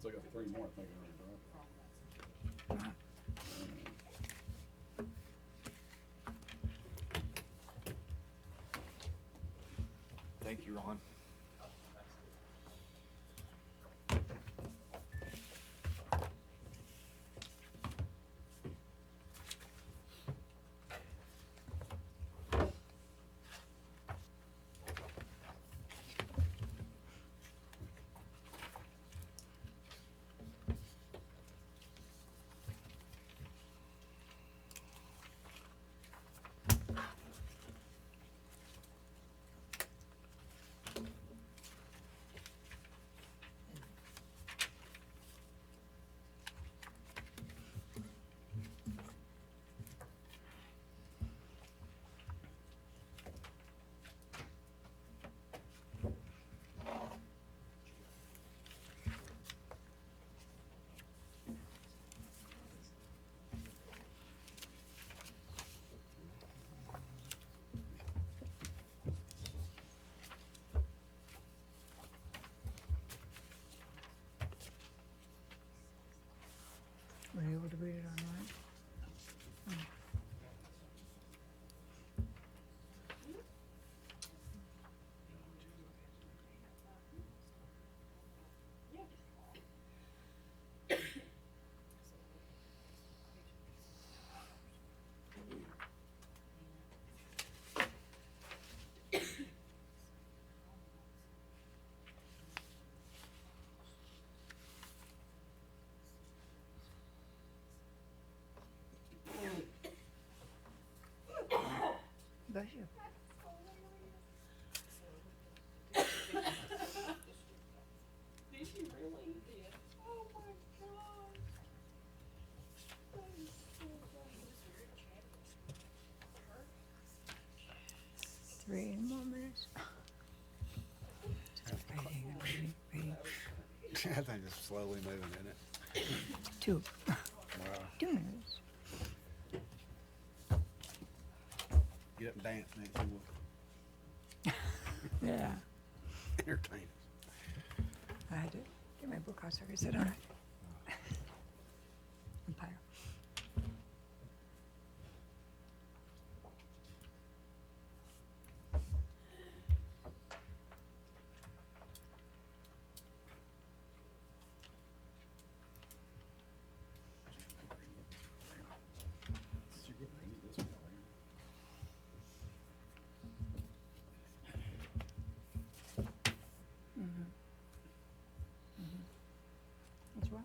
Still got three more, I think, right? Thank you, Ron. Were you able to read it online? Bless you. Did you really? Yeah. Oh my gosh. That is so funny. 3 more minutes. Just waiting and waiting, waiting. I think it's slowly moving, isn't it? 2. Wow. 2 minutes. Get up and dance, Nancy. We'll Yeah. entertain us. I had to get my book out so I could sit on it. Empire. As well.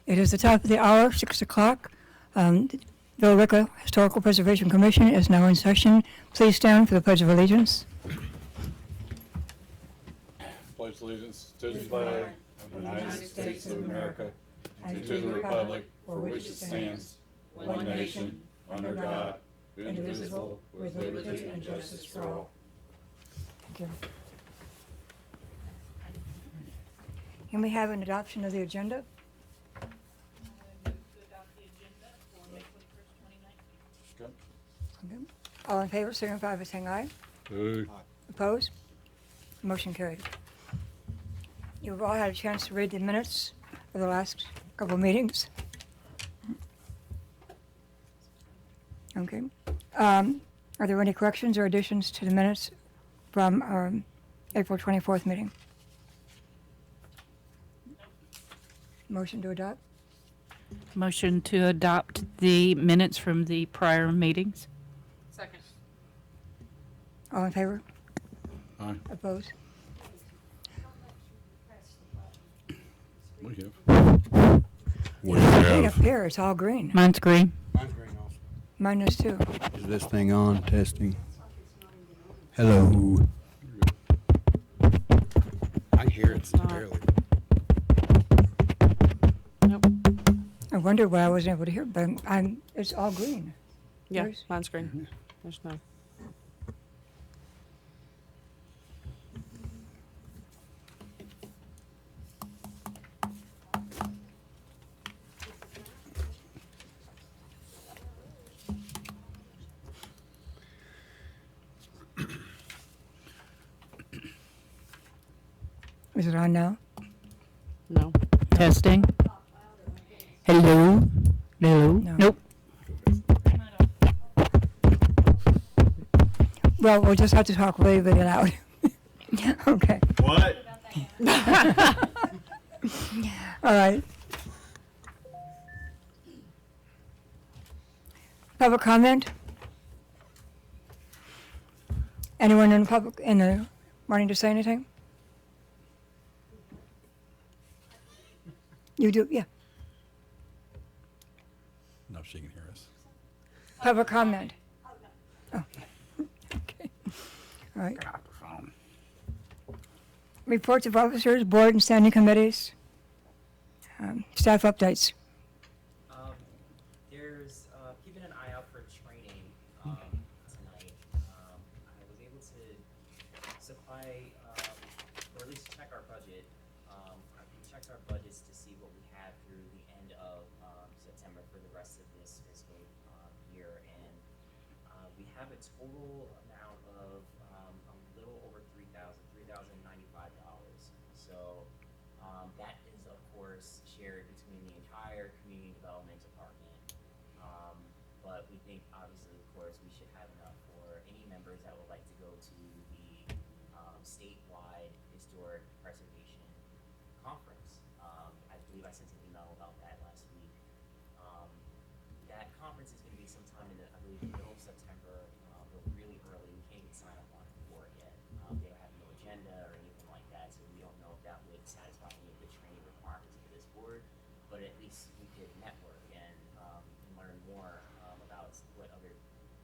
It is the top of the hour, 6 o'clock. The Billerica Historical Preservation Commission is now in session. Please stand for the Pledge of Allegiance. Pledge allegiance to the flag of the United States of America and to the republic for which it stands, one nation, under God, indivisible, with liberty and justice for all. Thank you. Can we have an adoption of the agenda? I move to adopt the agenda for May 21st, 2019. Okay. All in favor, signify by saying aye. Hey. Opposed? Motion carried. You've all had a chance to read the minutes of the last couple meetings. Okay. Are there any corrections or additions to the minutes from our April 24th meeting? Motion to adopt? Motion to adopt the minutes from the prior meetings. Second. All in favor? Aye. Opposed? We have. What Right up here, it's all green. Mine's green. Mine's green also. Mine is too. Is this thing on? Testing. Hello. I can hear it not. barely. Nope. I wondered why I wasn't able to hear, but it's all green. Yeah, Yours? mine's green. There's no. Is it on now? No. Testing. Hello? Hello? No. Nope. Well, we'll just have to talk really, really loud. Okay. What? All right. Public comment? Anyone in public, wanting to say anything? You do, yeah. No, she can hear us. Public comment. Oh, okay. All right. Get off the phone. Reports of officers, board and standing committees. Staff updates. There's keeping an eye out for training tonight. I was able to supply, or at least check our budget. We checked our budgets to see what we had through the end of September for the rest of this fiscal year, and we have a total amount of a little over $3,095. So that is, of course, shared between the entire community development department. But we think, obviously, of course, we should have enough for any members that would like to go to the statewide historic preservation conference. I believe I sent an email about that last week. That conference is going to be sometime in the, I believe, middle of September, but really early. We can't even sign up on it for it yet. They don't have no agenda or anything like that, so we don't know if that would satisfy any of the training requirements for this board. But at least we could network and learn more about what other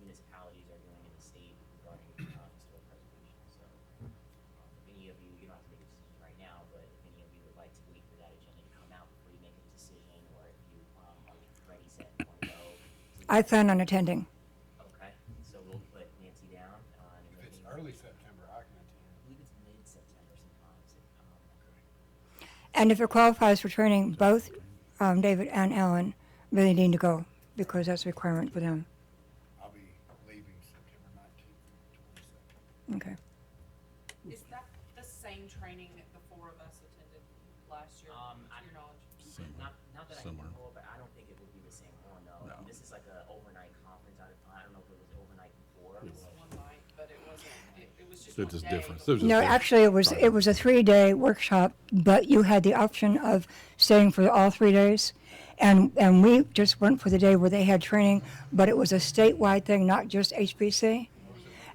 municipalities are doing in the state regarding historic preservation. So, if any of you, you don't have to make a decision right now, but if any of you would like to wait for that agenda to come out before you make a decision, or if you are ready, set, and want to go. I plan on attending. Okay, so we'll put Nancy down. And If it's then- early September, I can I attend. believe it's mid-September sometimes. And if it qualifies for training, both David and Ellen really need to go because that's a requirement for them. I'll be leaving September 19th and 22nd. Okay. Is that the same training that the four of us attended last year, to your knowledge? Not that I can Similar. recall, but I don't think it would be the same one, no. No. This is like an overnight conference. I don't know if it was overnight before. It was one night, but it wasn't, it was just So one just day. different. but So just No, different. actually, it was a 3-day workshop, but you had the option of staying for all 3 days. And we just went for the day where they had training, but it was a statewide thing, not just HPC.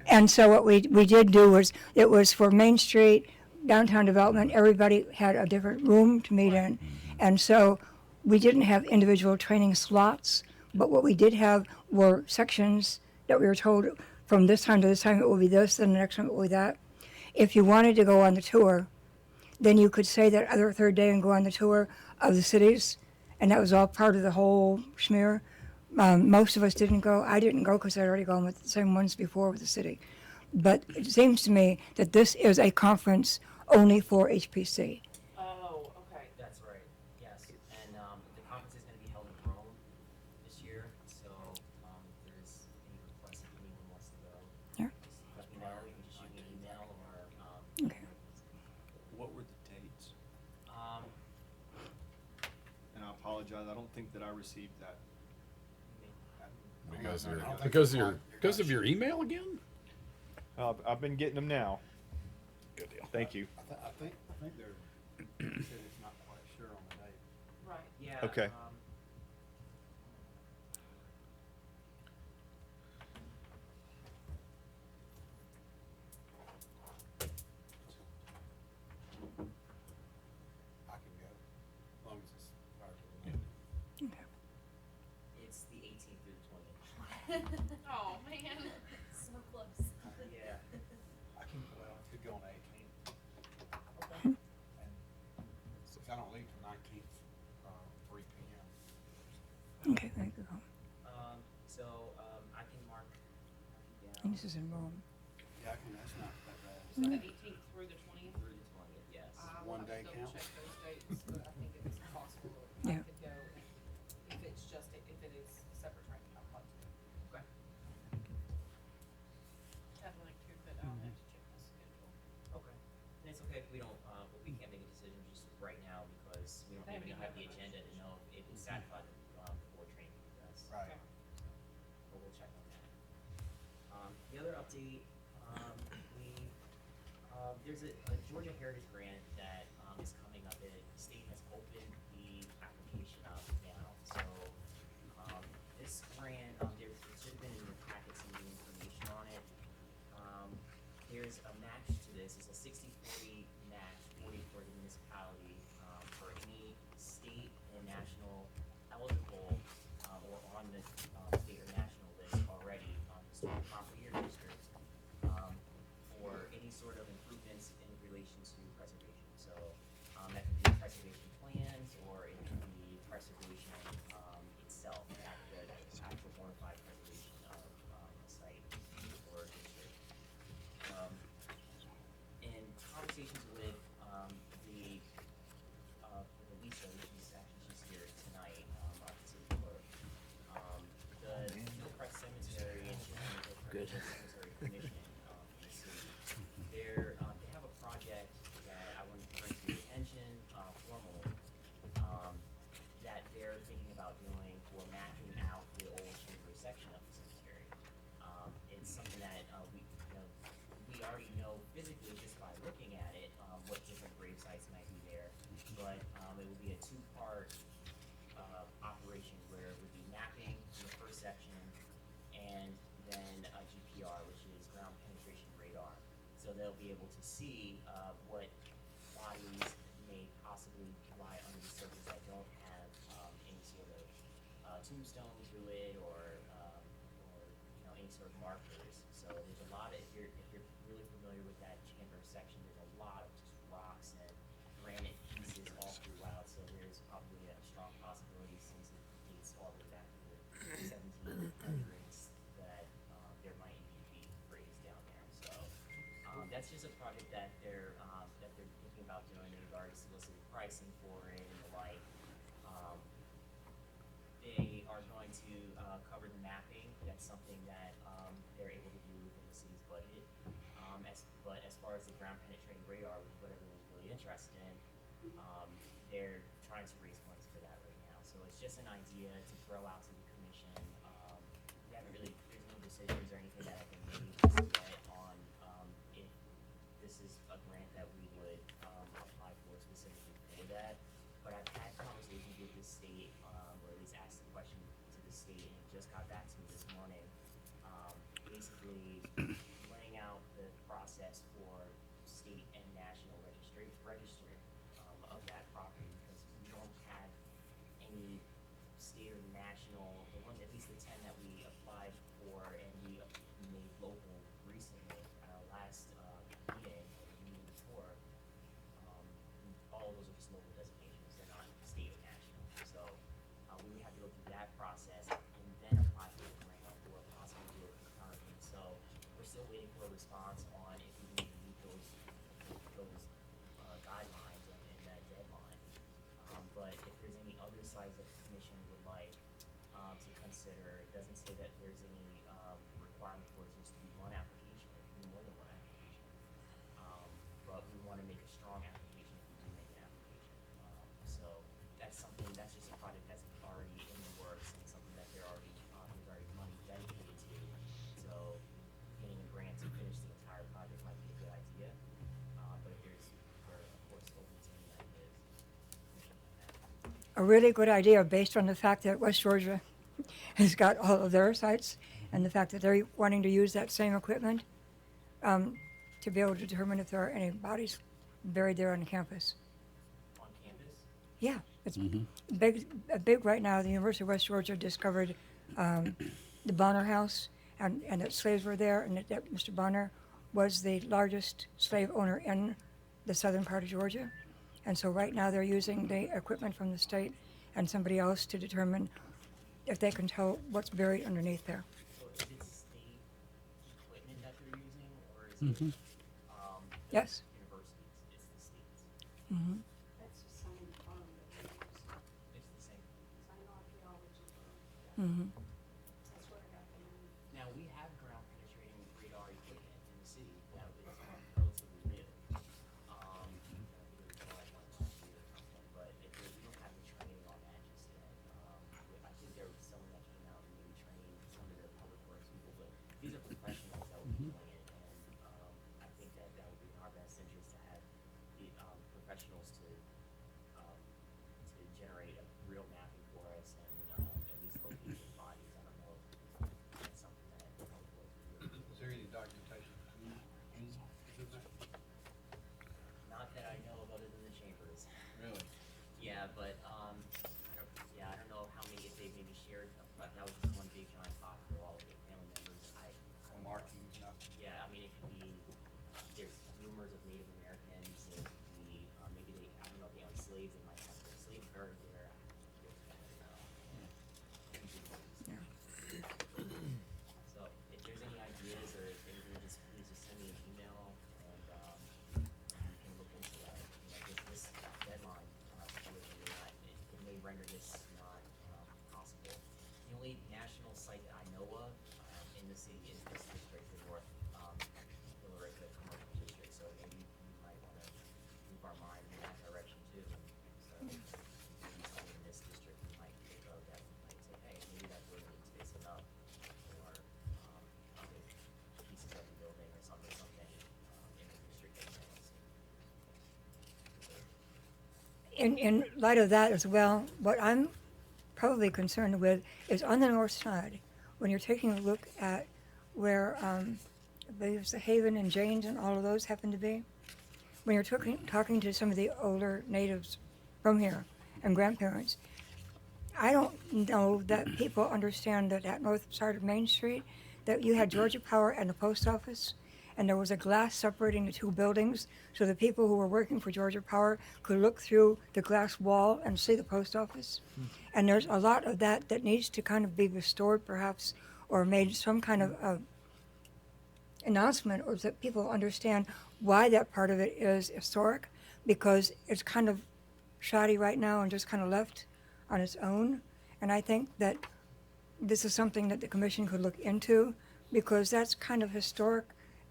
And so what we did do was, it was for Main Street, downtown development, everybody had a different room to meet in. And so we didn't have individual training slots, but what we did have were sections that we were told from this time to this time it will be this, then the next one it will be that. If you wanted to go on the tour, then you could say that other third day and go on the tour of the cities, and that was all part of the whole schmear. Most of us didn't go. I didn't go because I'd already gone with the same ones before with the city. But it seems to me that this is a conference only for HPC. Oh, okay. That's right, yes. And the conference is going to be held in Rome this year, so if there's any requests, if anyone wants to go, Yeah. just let me know. You can just shoot me an email or Okay. What were the dates? um, And I apologize apologize. I don't think that I received that. Because of your email again? I've been getting them now. Good deal. Thank you. I think they're, he said it's not quite sure on the date. Right. Yeah. Okay. I can go, as long as it's prior to the meeting. It's the 18th through the 20th. Oh, man. So close. Yeah. I can, well, I could go on the 18th. Okay. And since I don't leave till 19th, 3 p.m. Okay, thank you. I can mark you And down this is in Rome. Yeah, I can, that's not that bad. So the 18th through the 20th? through the 20th, yes. I One will have day to double count? check those dates, but I think it's possible that Yeah. I could go if it's just, if it is separate training, I'd like to. Okay. I'd like to, but I'll have to check my schedule. Okay. And it's okay if we don't, we can't make a decision just right now because we don't They haven't even even have the got agenda to know if it's satisfied before training does. Right. But we'll check on that. The other update, there's a Georgia Heritage Grant that, is coming up. The state has opened the application up now. So, this grant, there should have been in your packet some new information on it. There's a match to this. It's a 60-40 match, 40 for the municipality, for any state and national eligible, or on the, state or national list already on the historic property or districts, for any sort of improvements in relation to preservation. So, that could be preservation plans, or it could be preservation, itself, the actual bona fide preservation of, a site or district. In conversations with, Lisa, she's here tonight, our city clerk, the Hillcrest Cemetery and Hillcrest Cemetery Commission, in the city, they have a project that I want to bring to your attention, formally, that they're thinking about doing for mapping out the old chamber section of the cemetery. It's something that, we already know physically just by looking at it, what different grave sites might be there. But, it would be a two-part, operation where it would be mapping in the first section and then a GPR, which is ground penetration radar. So they'll be able to see, what bodies may possibly lie under the surface that don't have, any sort of, tombstone to it or any sort of markers. So there's a lot of, if you're really familiar with that chamber section, there's a lot of just rocks and granite pieces all throughout. So there's probably a strong possibility, since it dates all the way back to the 1700s, that, there might indeed be graves down there. So, that's just a project that they're thinking about doing. They've already solicited pricing for it and the like. They are going to, cover the mapping. That's something that, they're able to do within the city's budget. But as far as the ground penetrating radar, which is what everyone's really interested in, they're trying to raise funds for that right now. So it's just an idea to throw out to the commission. We haven't really, there's no decisions or anything that have been made just yet on, if this is a grant that we would, apply for specifically for that. But I've had conversations with the state, or at least asked the question to the state, and it just got back to me this morning. Basically laying out the process for state and national registry of that property, because we don't have any state or national, the one, at least the 10 that we applied for and we made local recently at our last, meeting, or the meeting before, all of those are just local designations, they're not state or national. So, we would have to go through that process and then apply for the grant, or possibly do it concurrently. So, we're still waiting for a response on if we need to meet those guidelines and that deadline. But if there's any other sites that the commission would like, to consider, it doesn't say that there's any, requirement for it just to be one application, it can be more than one application. But we wanna make a strong application if we do make an application. So that's something, that's just a project that's a really good idea based on the fact that West Georgia has got all of their sites and the fact that they're wanting to use that same equipment to be able to determine if there are any bodies buried there on campus. On campus? Yeah, it's big right now. The University of West Georgia discovered the Bonner House, and that slaves were there, and that Mr. Bonner was the largest slave owner in the southern part of Georgia. And so right now they're using the equipment from the state and somebody else to determine if they can tell what's buried underneath there. So is it state equipment that they're using, or is it, the Yes. universities? It's the states. Mm-hmm. That's the same firm that we use, It's the same. same archaeology firm. Mm-hmm. That's where I got the name. Now, we have ground penetrating radar equipment in the city that is relatively new. I think it was July 1 last year or something, but we don't have any training on that just yet. I think there was someone that came out and maybe trained some of the public works people, but these are professionals that would be doing it, and I think that would be in our best interest to have the professionals to generate a real mapping for us and at least locate the bodies. I don't know if that's something that public works would do. Is there any documentation? Not that I know of other than the chambers. Really? Yeah, but I don't know how many, if they maybe shared, but that was just one big giant pot for all of the family members. Or markings, nothing? Yeah, I mean, it could be, there's rumors of Native Americans, it could be, maybe they, I don't know, if they own slaves, they might have their slaves buried there. I don't know. So, if there's any ideas or if anything, just please just send me an email and, we can look into that. This deadline, situation may not, it may render this not, possible. The only national site that I know of, in the city is this district, the North, Billerica Commercial District, so maybe we might wanna move our mind in that direction too. So, maybe something in this district we might think of that we might say, hey, maybe that building needs facing up, or, other pieces of the building or something, in the district that we might see. In light of that as well, what I'm probably concerned with is on the north side, when you're taking a look at where I believe it's the Haven and Janes and all of those happen to be, when you're talking to some of the older natives from here and grandparents, I don't know that people understand that at north side of Main Street, that you had Georgia Power and the post office, and there was a glass separating the two buildings, so the people who were working for Georgia Power could look through the glass wall and see the post office. And there's a lot of that that needs to kind of be restored, perhaps, or made some kind of announcement, or that people understand why that part of it is historic, because it's kind of shoddy right now and just kind of left on its own. And I think that this is something that the commission could look into, because that's kind of historic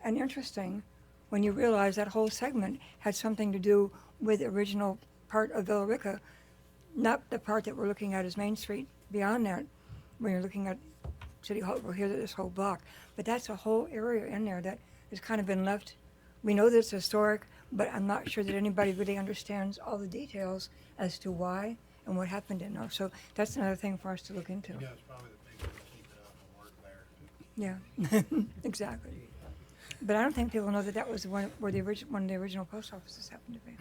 and interesting when you realize that whole segment had something to do with the original part of Billerica, not the part that we're looking at as Main Street. Beyond that, when you're looking at City Hall, we're here, this whole block. But that's a whole area in there that has kind of been left. We know that it's historic, but I'm not sure that anybody really understands all the details as to why and what happened in there. So that's another thing for us to look into. Yeah, it's probably the people that keep it up and work there. Yeah, exactly. But I don't think people know that that was the one where one of the original post offices happened to be.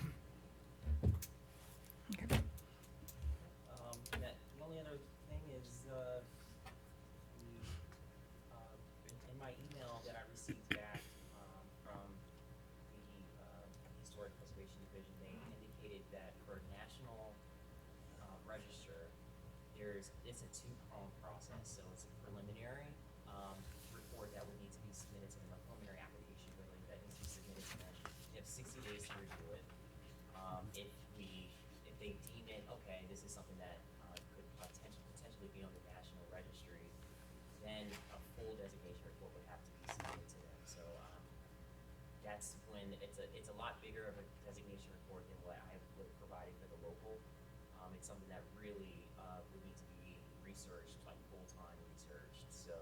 Okay. The only other thing is, in my email that I received back, from the Historic Preservation Division, they indicated that for national, register, it's a two-pronged process, so it's a preliminary, report that would need to be submitted to them, a preliminary application really, that needs to be submitted to them. You have 60 days to review it. If they deem it, okay, this is something that, could potentially be on the national registry, then a full designation report would have to be submitted to them. So, that's when, it's a lot bigger of a designation report than what I would have provided for the local. It's something that really, would need to be researched, like full-time researched, so,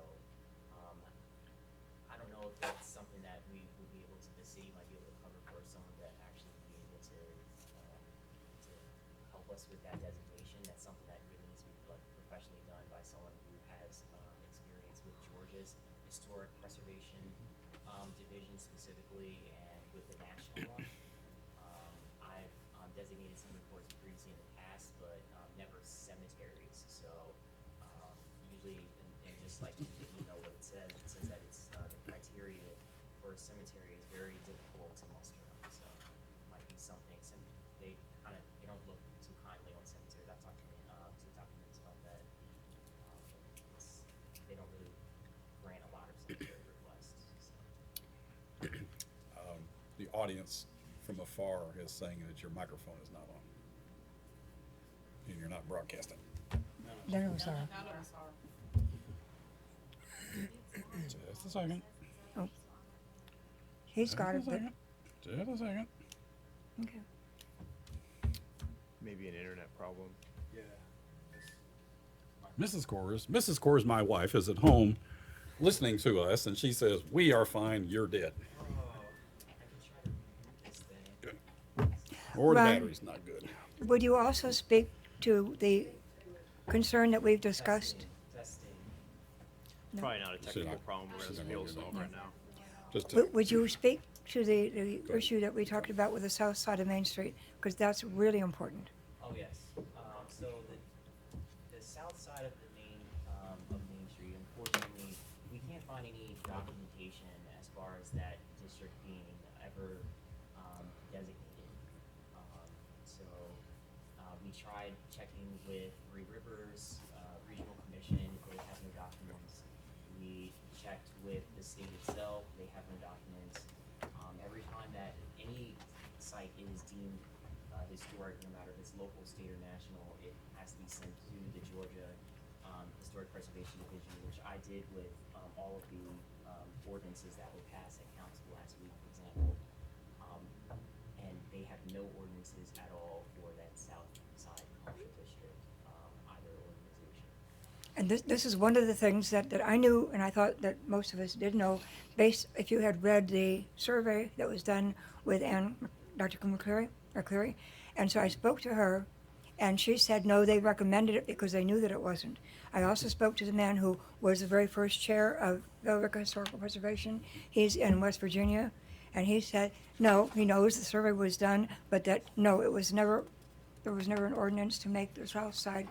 I don't know if that's something that we would be able to, the city might be able to cover for someone that actually would be able to help us with that designation. That's Georgia's Historic Preservation Division specifically, and with the national one. I've designated some reports previously in the past, but never cemeteries. So usually, and just like you know what it says that it's the criteria for a cemetery is very difficult to muster up. So it might be something. They don't look too kindly on cemeteries. I've talked to documents about that. They don't really grant a lot of cemetery requests. So. The audience from afar is saying that your microphone is not on. And you're not broadcasting. Then it was our, Just a second. he's got it, Just a but, second. Just a second. okay. Maybe an internet problem. Yeah. Mrs. Kors, my wife, is at home listening to us, and she says, "We are fine. You're dead." I can try to reboot this thing. Or the Ron. battery's not good. Would you also speak to the concern that we've discussed? Testing. Probably not a technical not- problem we're she's gonna not be able to gonna solve get right now. Just to, Would you speak to the issue that we talked about with the south side of Main Street? Because that's really important. Oh, yes. So the south side of Main Street, unfortunately, we can't find any documentation as far as that district being ever designated. So we tried checking with Three Rivers Regional Commission. They have no documents. We checked with the state itself. They have no documents. Every time that any site is deemed historic, no matter if it's local, state, or national, it has to be sent to the Georgia Historic Preservation Division, which I did with all of the ordinances that were passed at council last week, for example. And they have no ordinances at all for that south side commercial district, either organization. And this is one of the things that I knew, and I thought that most of us did know, if you had read the survey that was done with Dr. McCleary, and so I spoke to her, and she said, no, they recommended it because they knew that it wasn't. I also spoke to the man who was the very first chair of Billerica Historical Preservation. He's in West Virginia, and he said, no, he knows the survey was done, but that, no, there was never an ordinance to make the south side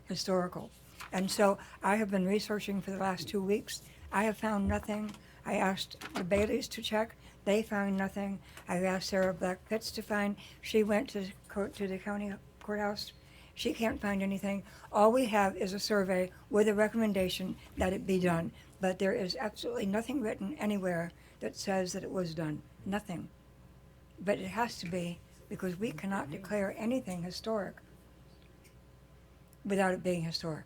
historical. And so I have been researching for the last 2 weeks. I have found nothing. I asked the Baileys to check. They found nothing. I asked Sarah Black Pitts to find. She went to the county courthouse. She can't find anything. All we have is a survey with a recommendation that it be done. But there is absolutely nothing written anywhere that says that it was done. Nothing. But it has to be, because we cannot declare anything historic without it being historic.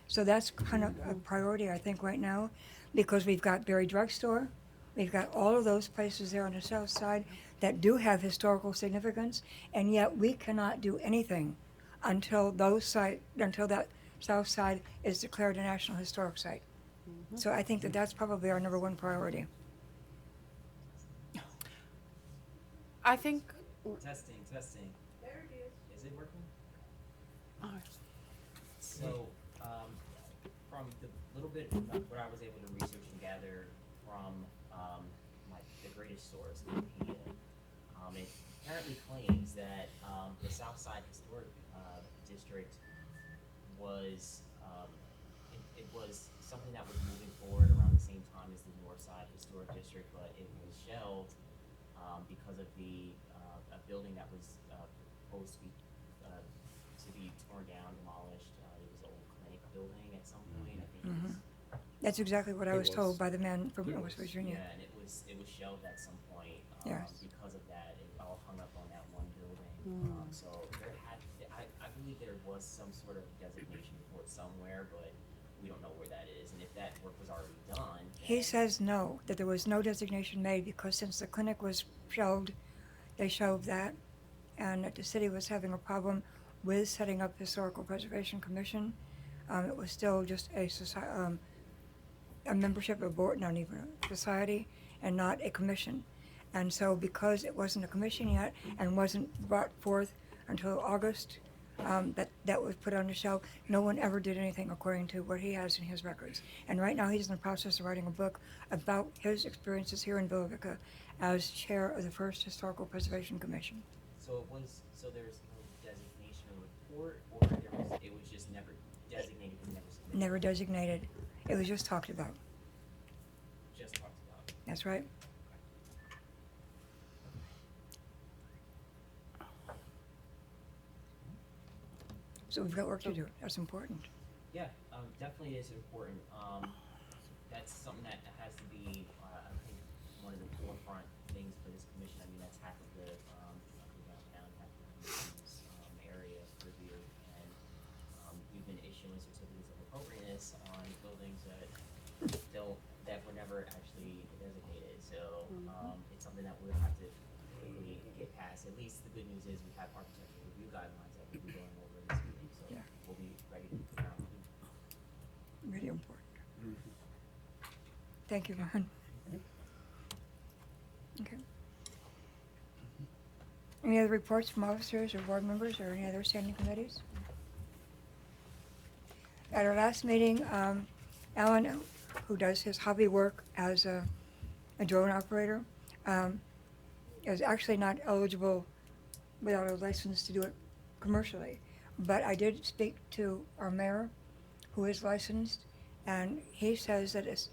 So that's kind of a priority, I think, right now, because we've got Berry Drugstore, we've got all of those places there on the south side that do have historical significance, and yet we cannot do anything until that south side is declared a National Historic Site. So I think that that's probably our number one priority. I think, Testing. There it is. Is it working? oh, So, from the little bit of what I was able to research and gather from the greatest source, Wikipedia, it apparently claims that the Southside Historic District was it was something that was moving forward around the same time as the Northside Historic District, but it was shelved because of a building that was supposed to be torn down, demolished. It was an old clinic building at some point. I think it was. That's exactly what I It was was. told by the man from It West was. Virginia. Yeah, and it was shelved at some point. Yes. Because of that, it all hung up on that one building. So I believe there was some sort of designation for it somewhere, but we don't know where that is. And if that work was already done, He then- says no, that there was no designation made because since the clinic was shelved, they shelved that, and that the city was having a problem with setting up Historical Preservation Commission. It was still just a membership, a board, not even a society, and not a commission. And so because it wasn't a commission yet and wasn't brought forth until August, that was put on the shelf. No one ever did anything according to what he has in his records. And right now, he's in the process of writing a book about his experiences here in Villa Rica as chair of the first Historical Preservation Commission. So there's no designation or report, or it was just never designated and never submitted? Never designated. It was just talked about. Just talked about. That's right. So we've got work to do. That's important. Yeah, definitely is important. That's something that has to be, I think, one of the forefront things for this commission. I mean, that's half of the downtown, half of the area purview, and we've been issuing certificates of appropriateness on buildings that were never actually designated. So it's something that we'll have to quickly get past. At least the good news is we have architectural review guidelines that we'll be going over this meeting, so Yeah. we'll be ready to put down. Really important. Thank you, Ron. Okay. Any other reports from officers or board members or any other standing committees? At our last meeting, Alan, who does his hobby work as a drone operator, is actually not eligible without a license to do it commercially. But I did speak to our mayor, who is licensed, and he says that it's,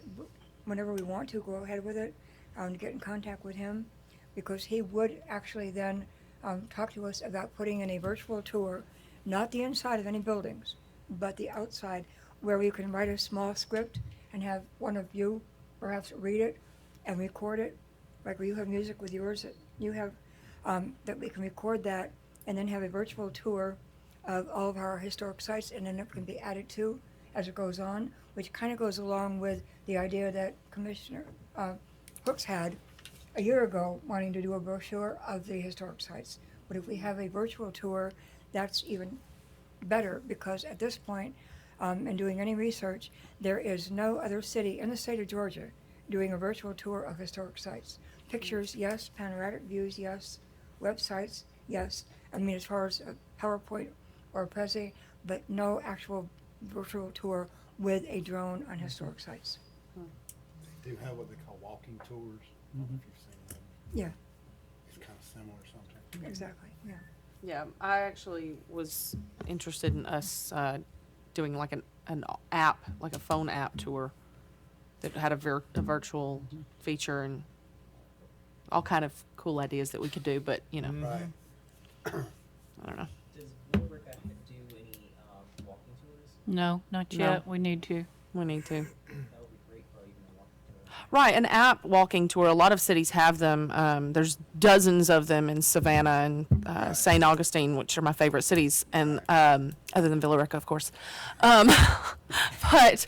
whenever we want to go ahead with it, to get in contact with him, because he would actually then talk to us about putting in a virtual tour, not the inside of any buildings, but the outside, where we can write a small script and have one of you perhaps read it and record it, like where you have music with yours that you have, that we can record that and then have a virtual tour of all of our historic sites, and then it can be added to as it goes on, which kind of goes along with the idea that Commissioner Hooks had a year ago, wanting to do a brochure of the historic sites. But if we have a virtual tour, that's even better, because at this point, in doing any research, there is no other city in the state of Georgia doing a virtual tour of historic sites. Pictures, yes. Panoramic views, yes. Websites, yes. I mean, as far as a PowerPoint or a Prezi, but no actual virtual tour with a drone on historic sites. They do have what they call walking tours. I don't know if you've seen them. Yeah, It's kind of similar sometimes. exactly, yeah. Yeah, I actually was interested in us doing like an app, like a phone app tour that had a virtual feature and all kind of cool ideas that we could do, but you know, Right. I don't know. Does Villa Rica do any walking tours? No, not No. yet. We need to. We need to. That would be great for even a walking tour. Right, an app walking tour. A lot of cities have them. There's dozens of them in Savannah and St. Augustine, which are my favorite cities, and other than Villa Rica, of course. But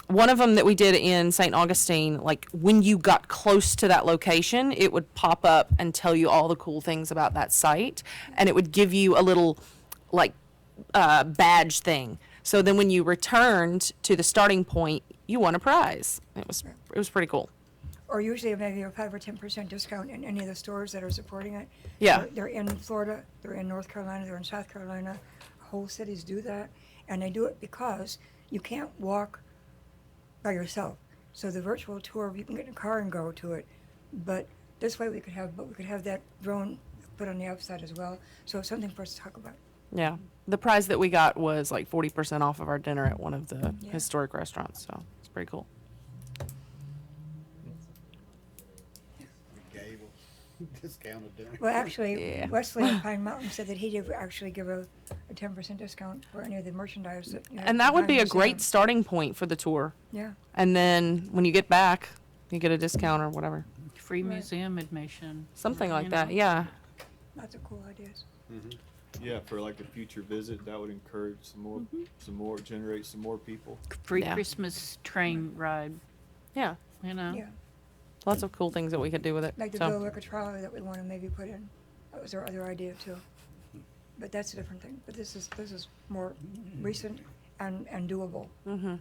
one of them that we did in St. Augustine, like when you got close to that location, it would pop up and tell you all the cool things about that site, and it would give you a little like badge thing. So then when you returned to the starting point, you won a prize. It was pretty cool. Or usually maybe a 5 or 10% discount in any of the stores that are supporting it. Yeah. They're in Florida, they're in North Carolina, they're in South Carolina. Whole cities do that, and they do it because you can't walk by yourself. So the virtual tour, you can get in a car and go to it, but this way we could have that drone put on the outside as well. So it's something for us to talk about. Yeah. The prize that we got was like 40% off of our dinner at one of the Yeah. historic restaurants. So it's pretty cool. We gave a discounted dinner. Well, actually, Yeah. Wesley of Pine Mountain said that he did actually give a 10% discount for any of the merchandise that you have And that would be a behind the great scenes. starting point for the tour. Yeah, And then when you get back, you get a discount or whatever. Free Right. museum admission. Something like You that. know? Yeah. lots of cool ideas. Yeah, for like a future visit, that would encourage some more, generate some more people. Free Yeah. Christmas train ride, Yeah. you know? Yeah, Lots of cool things that we could do with it. like the So- Bill Ricker trolley that we want to maybe put in. That was our other idea too. But that's a different thing. But this is more recent and doable. Mhm.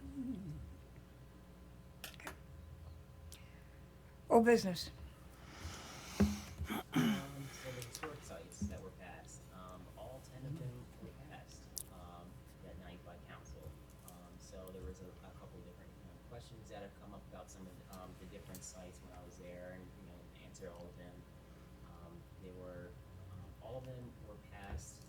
Old business. So the historic sites that were passed, all 10 of them questions that have come up about some of the different sites when I was there, and answer all of them. They were all of them were passed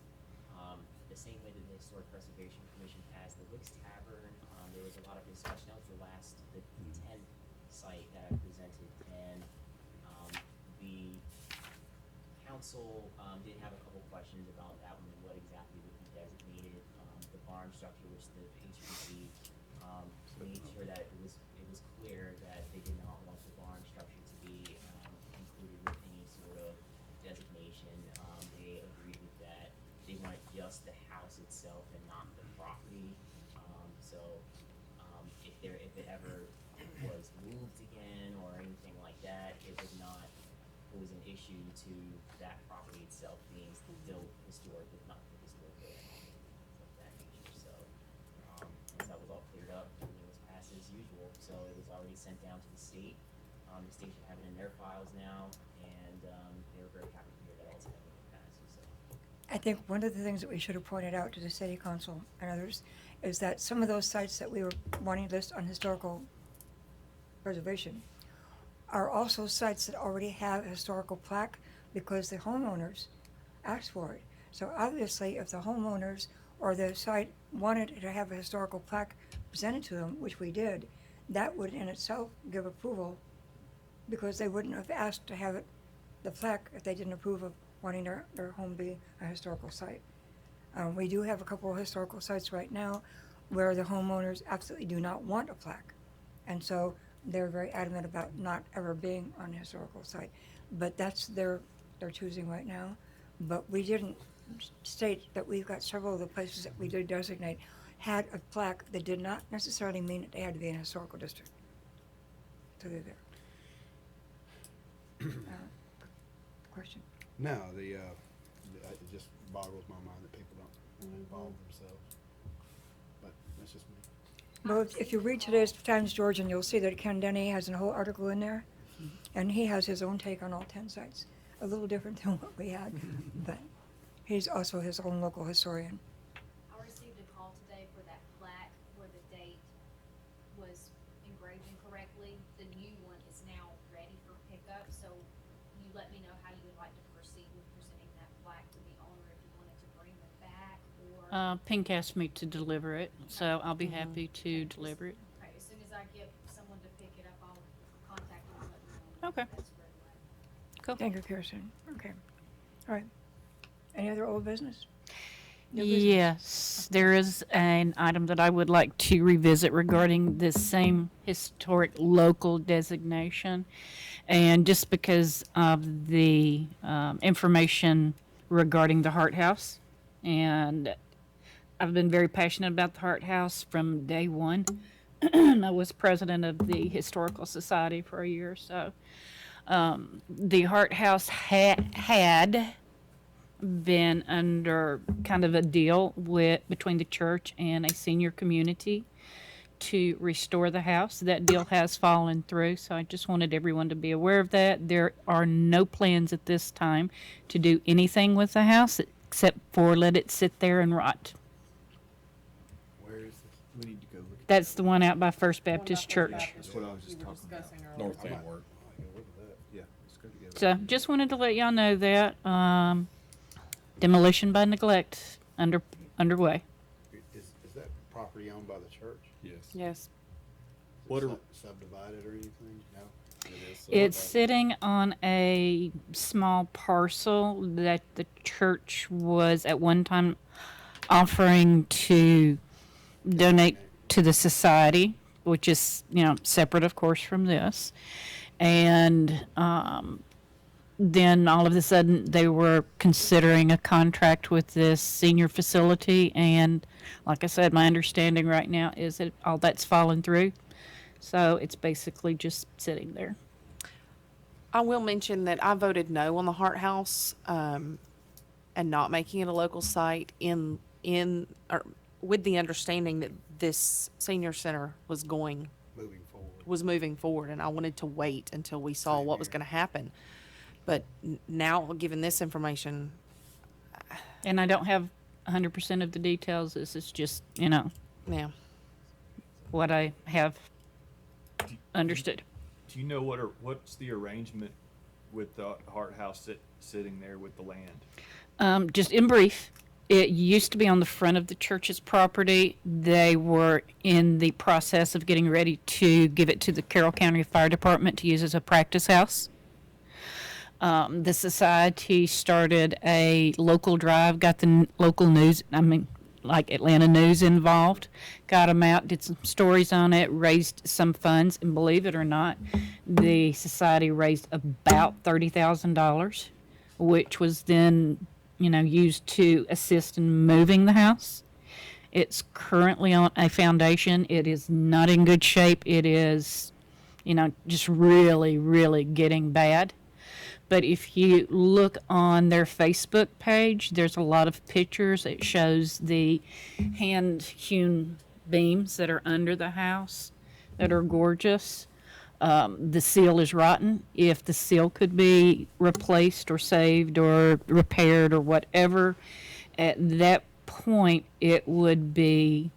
the same way that the Historic Preservation Commission passed the Wicks Tavern. There was a lot of discussion. That was the 10th site that I presented, and the council did have a couple questions about that one and what exactly would be designated. The barn structure, which the HPC made sure that it was clear that they did not want the barn structure to be included with any sort of designation. They agreed with that. They wanted just the house itself and not the property. If it ever was moved again or anything like that, it would not pose an issue to that property itself being still historic, if not the historic building, of that nature. So, once that was all cleared up, it was passed as usual. So it was already sent down to the state. The state should have it in their files now, and they were very happy to hear that ultimately it passed. So. I think one of the things that we should have pointed out to the city council and others is that some of those sites that we were wanting to list on historical preservation are also sites that already have a historical plaque because the homeowners asked for it. So obviously, if the homeowners or the site wanted to have a historical plaque presented to them, which we did, that would in itself give approval because they wouldn't have asked to have it, the plaque, if they didn't approve of wanting their home be a historical site. We do have a couple of historical sites right now where the homeowners absolutely do not want a plaque. And so they're very adamant about not ever being on a historical site. But that's their choosing right now. But we didn't state that we've got several of the places that we did designate had a plaque that did not necessarily mean that they had to be in a historical district. So they're there. Question? No, it just boggles my mind that people don't involve themselves. But that's just me. Well, if you read today's Times Georgian, you'll see that Ken Denny has a whole article in there, and he has his own take on all 10 sites. A little different than what we had, but he's also his own local historian. I received a call today for that plaque where the date was engraved incorrectly. The new one is now ready for pickup, so you let me know how you would like to proceed with presenting that plaque to the owner, if you wanted to bring them back or. Pink asked me to deliver it, so I'll be happy to deliver it. Okay, as soon as I get someone to pick it up, I'll contact them and let them know. Okay. That's squared away. Cool. Thank you, Kirsten. Okay. All right. Any other old business? New business? Yes, there is an item that I would like to revisit regarding this same historic local designation. And just because of the information regarding the Hart House, and I've been very passionate about the Hart House from day one. I was president of the Historical Society for a year or so. The Hart House had been under kind of a deal between the church and a senior community to restore the house. That deal has fallen through, so I just wanted everyone to be aware of that. There are no plans at this time to do anything with the house except for let it sit there and rot. Where is this? We need to go look at That's the one out by First Baptist Church. That's what I was just talking about. North End work. I can look at that. Yeah, let's go together. So just wanted to let y'all know that demolition by neglect underway. Is that property owned by the church? Yes. Yes. Is What it are- subdivided or anything? No? It is. It's sitting on a small parcel that the church was at one time offering to donate to the society, which is, separate, of course, from this. And then all of a sudden they were considering a contract with this senior facility. And like I said, my understanding right now is that all that's fallen through. So it's basically just sitting there. I will mention that I voted no on the Hart House, and not making it a local site or with the understanding that this senior center was moving forward, and I wanted to wait until we saw what was going to happen. But now, given this information, And I don't have 100% of the details. This is just, yeah, what I have Understood. Do you know what's the arrangement with the Hart House sitting there with the land? Just in brief, it used to be on the front of the church's property. They were in the process of getting ready to give it to the Carroll County Fire Department to use as a practice house. The society started a local drive, got the local news, like Atlanta News involved, got them out, did some stories on it, raised some funds, and believe it or not, the society raised about $30,000, which was then, used to assist in moving the house. It's currently on a foundation. It is not in good shape. It is, just really, really getting bad. But if you look on their Facebook page, there's a lot of pictures. It shows the hand-hewn beams that are under the house that are gorgeous. The seal is rotten. If the seal could be replaced or saved or repaired or whatever, at that point it would be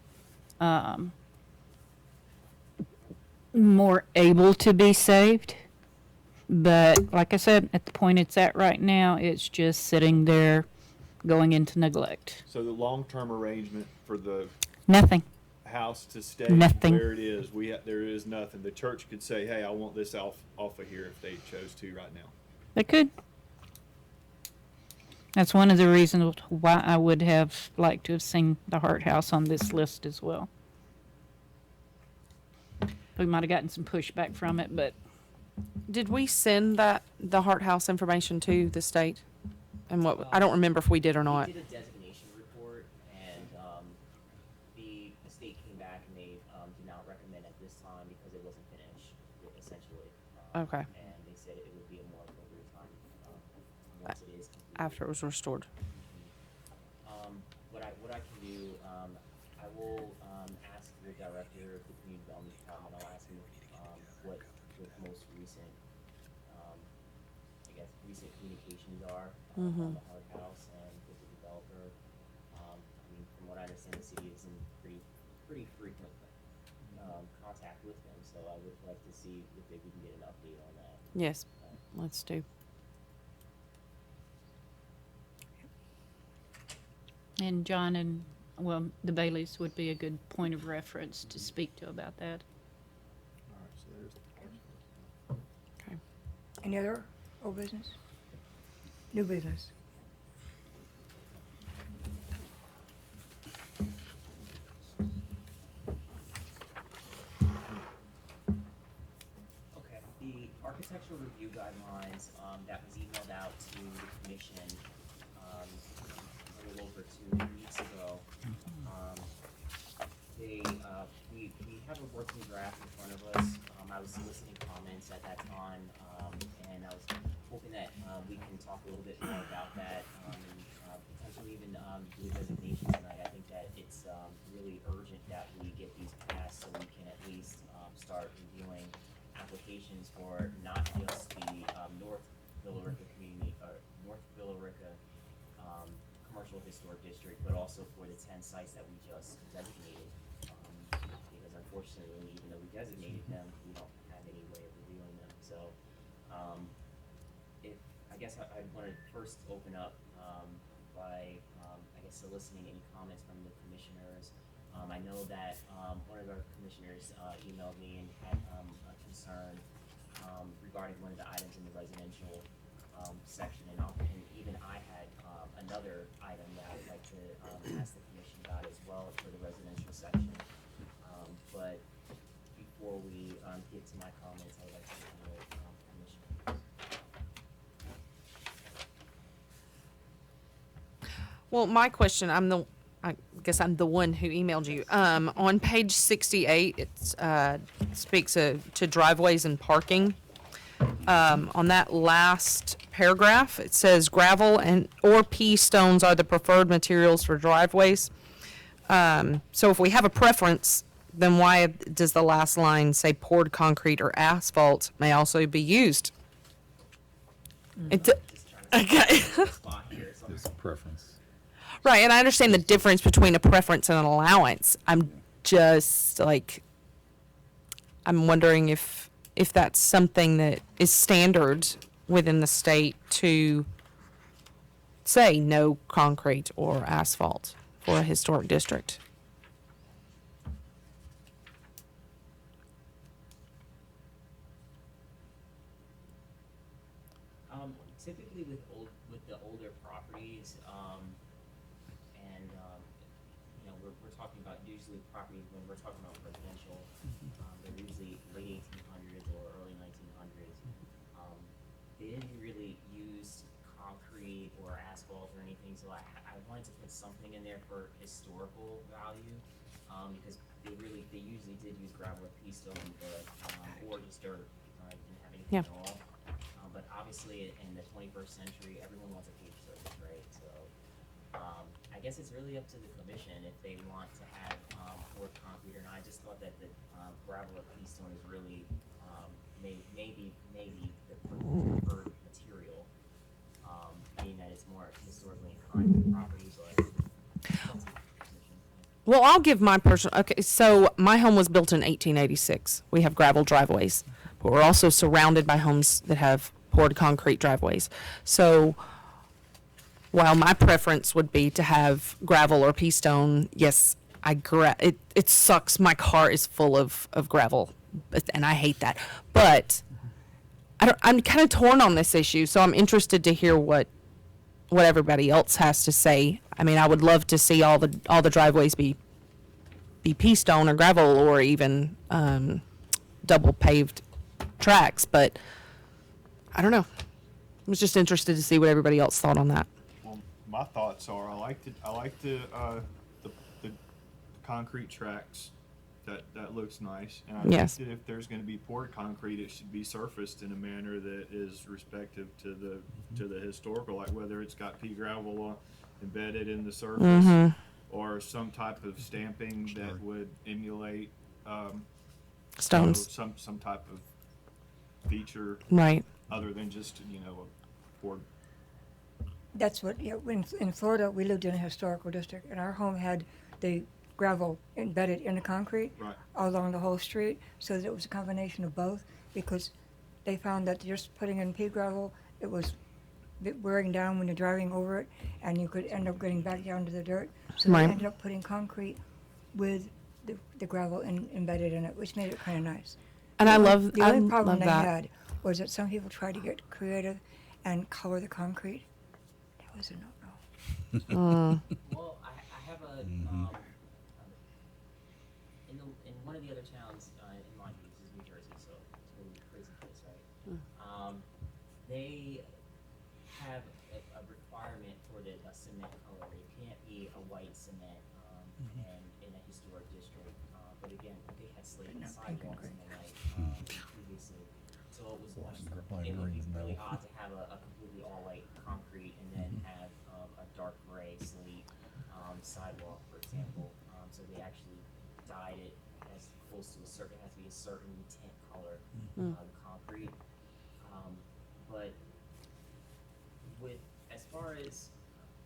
more able to be saved. But like I said, at the point it's at right now, it's just sitting there going into neglect. So the long-term arrangement for the Nothing. house to stay Nothing. where it is, there is nothing. The church could say, hey, I want this off of here if they chose to right now. They could. That's one of the reasons why I would have liked to have seen the Hart House on this list as well. We might have gotten some pushback from it, but Did we send the Hart House information to the state? And I don't remember if we did or not. We did a designation report, and the state came back and they did not recommend at this time because it wasn't finished, essentially. Okay. And they said it would be a more appropriate time once it is completed. After it was restored. What I can do, I will ask the director of the community development department. I'll ask him what the most recent, recent communications are on the Hart House and with the developer. From what I understand, the city is in pretty frequent contact with them. So I would like to see if we can get an update on that. Yes, let's do. and John and the Baileys would be a good point of reference to speak to about that. All right, so there's the first one. Okay. Any other old business? New business? Okay, the architectural review guidelines, that was emailed out to the commission, a little over 2 weeks ago. We have a working draft in front of us. I was soliciting comments at that time, and I was hoping that, we can talk a little bit more about that, and potentially even, do a designation tonight. I think that it's, really urgent that we get these passed so we can at least, start reviewing applications for not just the North Billerica community, or North Billerica commercial historic district, but also for the 10 sites that we just designated. Because unfortunately, even though we designated them, we don't have any way of reviewing them. So, I guess I'd want to first open up by soliciting any comments from the commissioners. I know that one of our commissioners emailed me and had a concern regarding one of the items in the residential section, and even I had another item that I would like to ask the commission about as well for the residential section. But before we get to my comments, I would like to get to the commission. Well, my question, I guess I'm the one who emailed you. On page 68, it speaks to driveways and parking. On that last paragraph, it says gravel or pea stones are the preferred materials for driveways. So if we have a preference, then why does the last line say poured concrete or asphalt may also be used? It's Just trying to okay. spot here, so It's a preference. Right, and I understand the difference between a preference and an allowance. I'm just like, I'm wondering if that's something that is standard within the state to say no concrete or asphalt for a historic district. Typically with the older properties, and, you know, we're talking about usually properties, when we're talking about residential, they're usually late 1800s or early 1900s. They didn't really use concrete or asphalt or anything, so I wanted to put something in there for historical value, because they usually did use gravel or pea stone, but, or just dirt, didn't have anything Yeah. at all. But obviously, in the 21st century, everyone wants a paved surface, right? So, I guess it's really up to the commission if they want to have poured concrete or not. I just thought that the gravel or pea stone is really maybe the preferred material, being that it's more historically inclined to the property. But that's up to the commission. Well, I'll give my personal. Okay, so my home was built in 1886. We have gravel driveways, but we're also surrounded by homes that have poured concrete driveways. So while my preference would be to have gravel or pea stone, yes, it sucks. My car is full of gravel, and I hate that. But I'm kind of torn on this issue, so I'm interested to hear what everybody else has to say. I mean, I would love to see all the driveways be pea stone or gravel or even double paved tracks, but I don't know. I was just interested to see what everybody else thought on that. Well, my thoughts are, I like the concrete tracks. That looks nice, and I Yes. think that if there's going to be poured concrete, it should be surfaced in a manner that is respective to the historical, like whether it's got pea gravel embedded in the surface, or some type of stamping that would emulate Stones. some type of feature Right. other than just a poured. That's what, yeah, in Florida, we lived in a historical district, and our home had the gravel embedded in the concrete Right. all along the whole street, so that it was a combination of both, because they found that just putting in pea gravel, it was wearing down when you're driving over it, and you could end up getting back down to the dirt. So Right. they ended up putting concrete with the gravel embedded in it, which made it kind of nice. And I love The only problem love they that. had was that some people tried to get creative and color the concrete. That was a no-no. Well, I have a in one of the other towns in my this is New Jersey, so it's a really crazy place, right? They have a requirement for the cement color. It can't be a white cement, and in a historic district. But again, they had slated But not pink and sidewalks and gray. the like previously, so it was it would be really odd to have a completely all white concrete and then have a dark gray slate sidewalk, for example. So they actually dyed it as close to it has to be a certain tint color, the concrete. But with as far as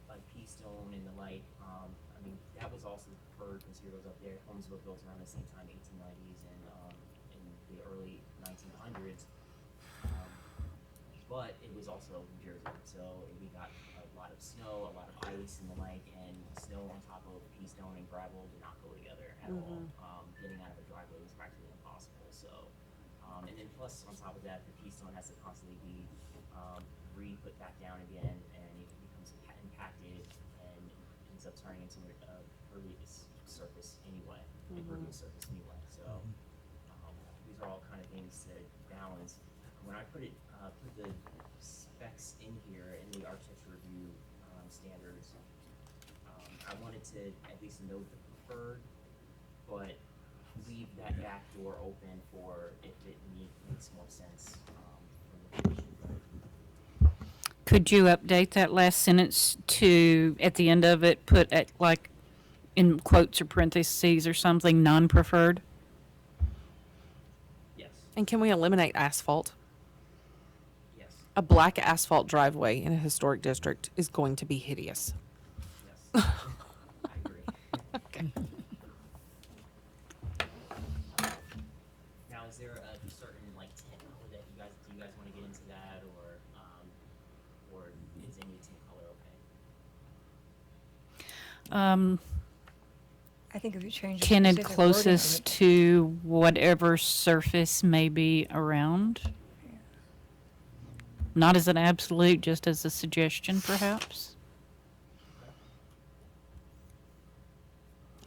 like pea stone and the like, I mean that was also the preferred materials up there. Homes were built around the same time, 1890s and in the early 1900s. But it was also New Jersey, so we got a lot of snow, a lot of ice and the like, and snow on top of pea stone and gravel did not go together at all. Getting out of a driveway was practically impossible. So, and then plus on top of that, the pea stone has to constantly be re-put back down again, and it becomes impacted and ends up turning into a pervious surface anyway, impervious surface anyway. So, these are all kind of things that balance. When I put the specs in here in the architecture review standards, I wanted to at least note the preferred, but leave that back door open for if it makes more sense from the commission. Could you update that last sentence to, at the end of it, put at, like, in quotes or parentheses or something, non-preferred? Yes, And can we eliminate asphalt? yes, A black asphalt driveway in a historic district is going to be hideous. yes. I agree. Okay. Now, as is there a certain like tint color that do you guys want to get into that, or is any tint color okay? I think if you change the Tinted specific wording of closest it- to whatever surface may be around. Not as an absolute, just as a suggestion, perhaps.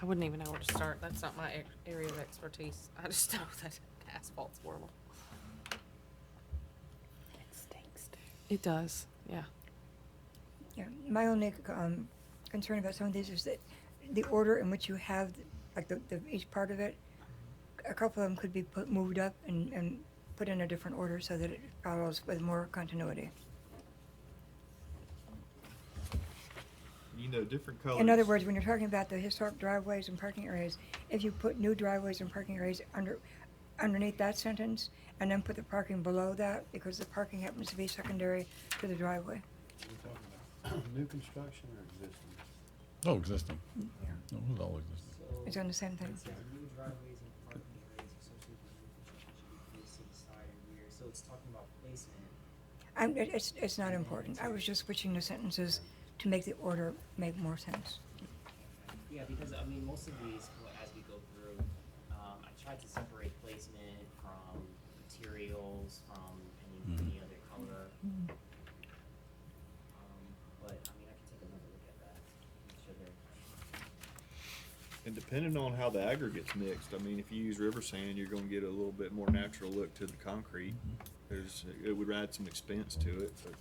I wouldn't even know where to start. That's not my area of expertise. I just know that asphalt's horrible. It stinks. It does, yeah. Yeah, my only concern about some of these is that the order in which you have, like the each part of it, a couple of them could be moved up and put in a different order so that it follows with more continuity. You know, different colors. In other words, when you're talking about the historic driveways and parking areas, if you put new driveways and parking areas underneath that sentence, and then put the parking below that, because the parking happens to be secondary to the driveway. We're talking about new construction or existing? Oh, existing. Yeah. No, it's all existing. So It's on the same thing. it says new driveways and parking areas associated with new construction should be placed to the side and rear. So it's talking about placement. It's not important. I was just switching the sentences to make the order make more sense. Yeah, because I mean, most of these, as we go through, I tried to separate placement from materials, from any other color. But I mean, I can take another look at that. Make sure they're. And depending on how the aggregate's mixed, I mean, if you use river sand, you're gonna get a little bit more natural look to the concrete. It would add some expense to it, but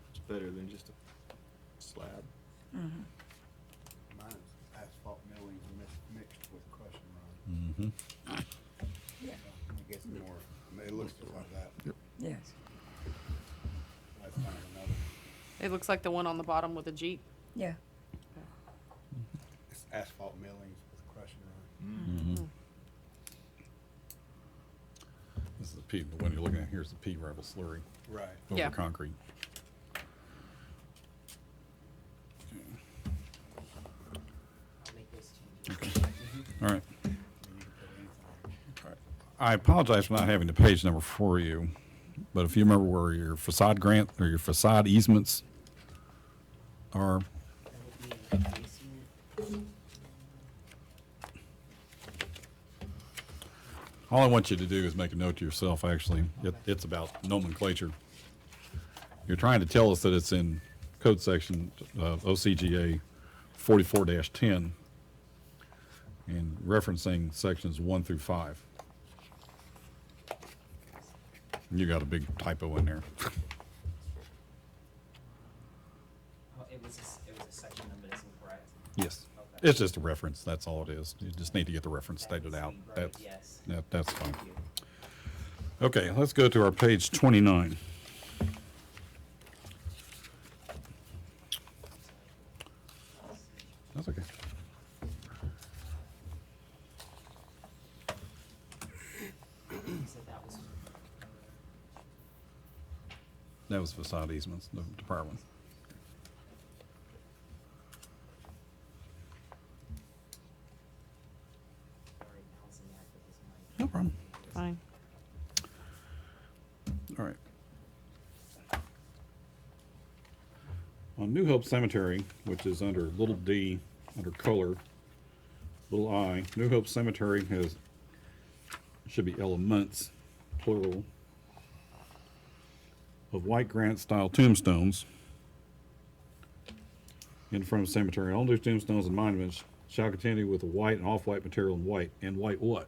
it's better than just a slab. Mine's asphalt millings mixed with crushing run. Mm-hmm. Yeah. It gets more, I mean, it looks just like that. Yes. That's kind of another, It looks like the one on the bottom with the Jeep. Yeah. it's asphalt millings with crushing run. Mm-hmm. This is the P, the one you're looking at here is the P gravel slurry Right. over Yeah. concrete. I'll make those changes. All right. And you can put anything. I apologize for not having the page number for you, but if you remember where your facade grant or your facade easements are, That would be in the basement. all I want you to do is make a note to yourself, actually. It's about nomenclature. You're trying to tell us that it's in code section OCGA 44-10 and referencing sections 1 through 5. You got a big typo in there. Oh, it was a section number that's incorrect. Yes. Okay. It's just a reference, that's all it is. You just need to get the reference stated out. Right, That's, yes. that's fine. Thank you. Okay, let's go to our page 29. That's okay. You said that was. That was facade easements, the prior one. Sorry, bouncing that with this mic. No problem. Fine. All right. On New Hope Cemetery, which is under little d, under color, little I, New Hope Cemetery has, should be elements, plural, of white granite style tombstones in front of the cemetery. All those tombstones and monuments shall continue with a white and off-white material and white. And white what?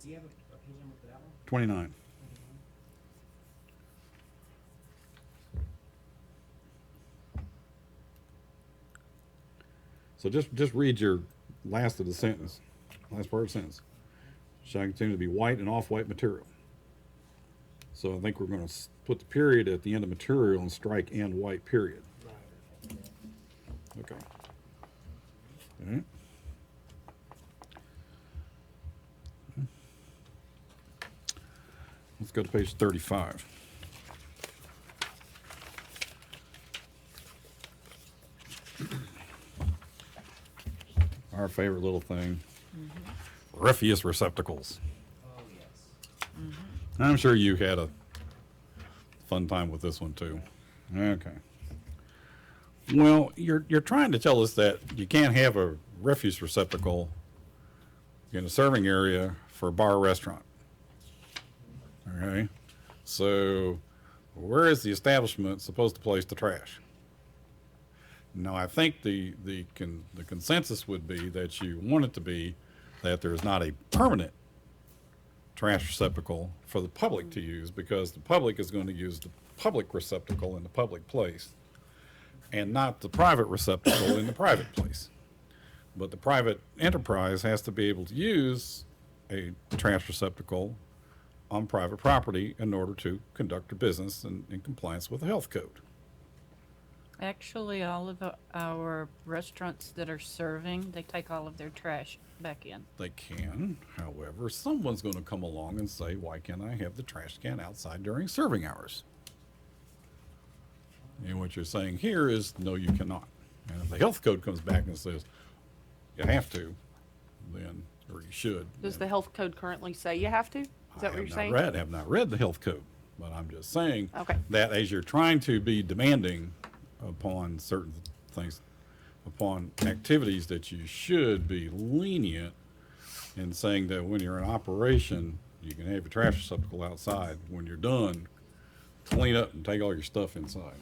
Do you have a page number for that one? 29. So just read your last of the sentence, last part of the sentence. Shall continue to be white and off-white material. So I think we're going to put the period at the end of material and strike and white period. Okay. All right. Let's go to page 35. Our favorite little thing. refuse receptacles. Oh, yes. I'm sure you had a fun time with this one too. Okay. Well, you're trying to tell us that you can't have a refuse receptacle in a serving area for a bar or restaurant. Okay. So where is the establishment supposed to place the trash? Now, I think the consensus would be that you want it to be that there's not a permanent trash receptacle for the public to use, because the public is going to use the public receptacle in the public place and not the private receptacle in the private place. But the private enterprise has to be able to use a trash receptacle on private property in order to conduct their business in compliance with the health code. Actually, all of our restaurants that are serving, they take all of their trash back in. They can, however, someone's going to come along and say, why can't I have the trash can outside during serving hours? And what you're saying here is, no, you cannot. And if the health code comes back and says, you have to, then, or you should. Does then the health code currently say you have to? Is that what you're saying? have not read the health code, but I'm just saying Okay. that as you're trying to be demanding upon certain things, upon activities, that you should be lenient in saying that when you're in operation, you can have your trash receptacle outside. When you're done, clean up and take all your stuff inside.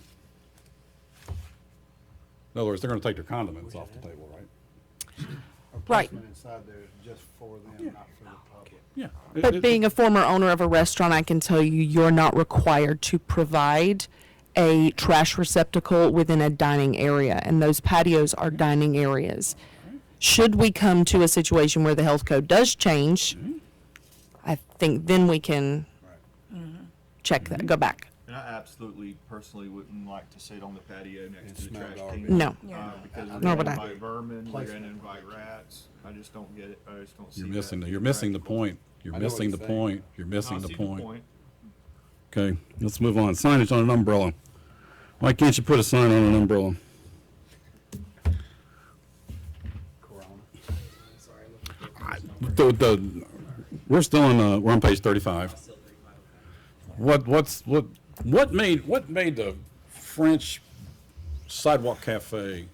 In other words, they're going to take their condiments off the table, right? Or Right. placement inside there is just for them, not for the public. Yeah. But being a former owner of a restaurant, I can tell you, you're not required to provide a trash receptacle within a dining area, and those patios are dining areas. Should we come to a situation where the health code does change, I think then we can check that, go back. And I absolutely personally wouldn't like to sit on the patio next And to the smell trash garbage. can. No. Because No, we're but gonna I- invite vermin, we're Placement. gonna invite rats. I just don't get it. I just don't see You're that missing being you're missing the practical. point. You're I know what missing the he's saying. point. You're missing I the see point. Okay, let's move on. Signage on an umbrella. Why can't you put a sign on an umbrella? Corona. Sorry, I'm looking for the first number. We're still on we're on page 35. Still 35, okay. What made the French sidewalk cafe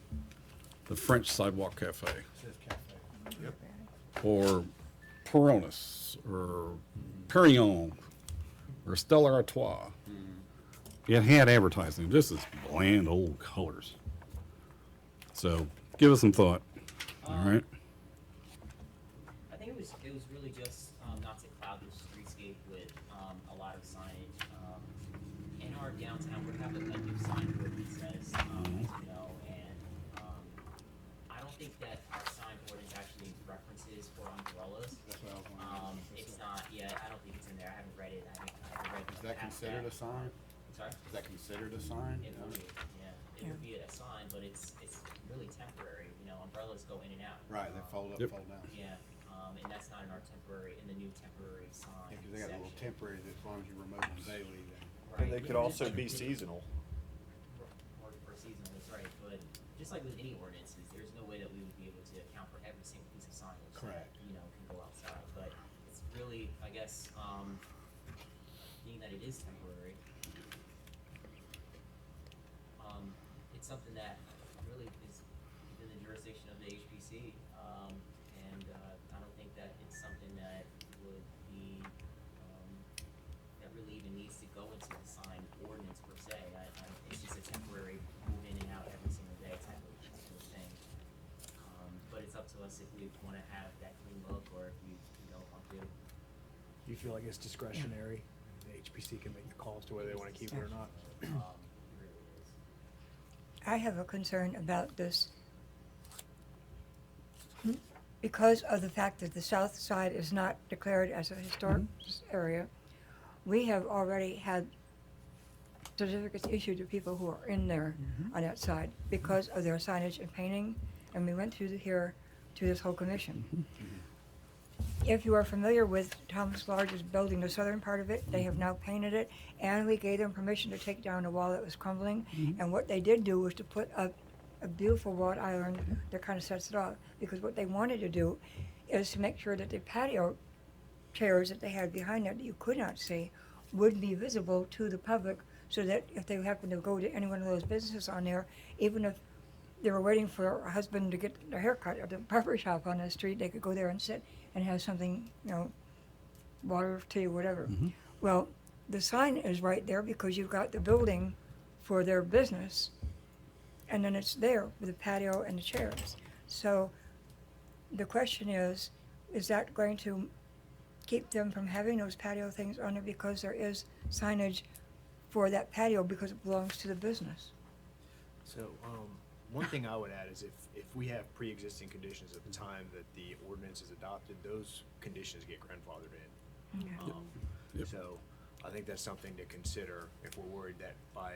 the French sidewalk cafe, Says cafe. or Peronis, or Perignon, or Stella Artois? It had advertising. This is bland old colors. So give us some thought. All right. I think it was really just not to cloud the streetscape with a lot of signage. In our downtown, we have a new sign board that says, you know, and I don't think that our sign board is actually references for umbrellas. That's what I was wondering. It's not yet. I don't think it's in there. I haven't read it. I haven't read Is that past considered a sign? Sorry. Is that considered a sign? It would be, yeah. It would be a sign, but it's really temporary. You know, umbrellas go in and out. Right, they fold up, Yep. fold down. Yeah, and that's not in our temporary, in the new temporary sign. Yeah, 'cause they got a little section. temporary, that as long as you remove them daily, then. Right. And they could also be seasonal. Or for seasonal, that's right, but just like with any ordinances, there's no way that we would be able to account for every single piece of signage that, Correct. you know, can go outside, but it's really, I guess, being that it is temporary, it's something that really is within the jurisdiction of the HPC, and, I don't think that it's something that would be, that really even needs to go into the sign ordinance per se. It's just a temporary move in and out every single day type of thing. But it's up to us if we wanna have that clean look, or if you don't want to. You feel like it's discretionary, the HPC can make the calls to whether they wanna keep it or not? It really is. I have a concern about this because of the fact that the south side is not declared as a historic area. We have already had certificates issued to people who are in there on that side because of their signage and painting, and we went through here to this whole commission. If you are familiar with Thomas Large's building, the southern part of it, they have now painted it, and we gave them permission to take down the wall that was crumbling. And what they did do was to put up a beautiful wrought iron that kind of sets it off, because what they wanted to do is to make sure that the patio chairs that they had behind there that you could not see would be visible to the public, so that if they happen to go to any one of those businesses on there, even if they were waiting for a husband to get their hair cut at the barber shop on the street, they could go there and sit and have something, water, tea, whatever. Well, the sign is right there because you've got the building for their business, and then it's there with the patio and the chairs. So the question is that going to keep them from having those patio things on there because there is signage for that patio because it belongs to the business? So, one thing I would add is if we have pre-existing conditions at the time that the ordinance is adopted, those conditions get grandfathered in. So I think that's something to consider if we're worried that by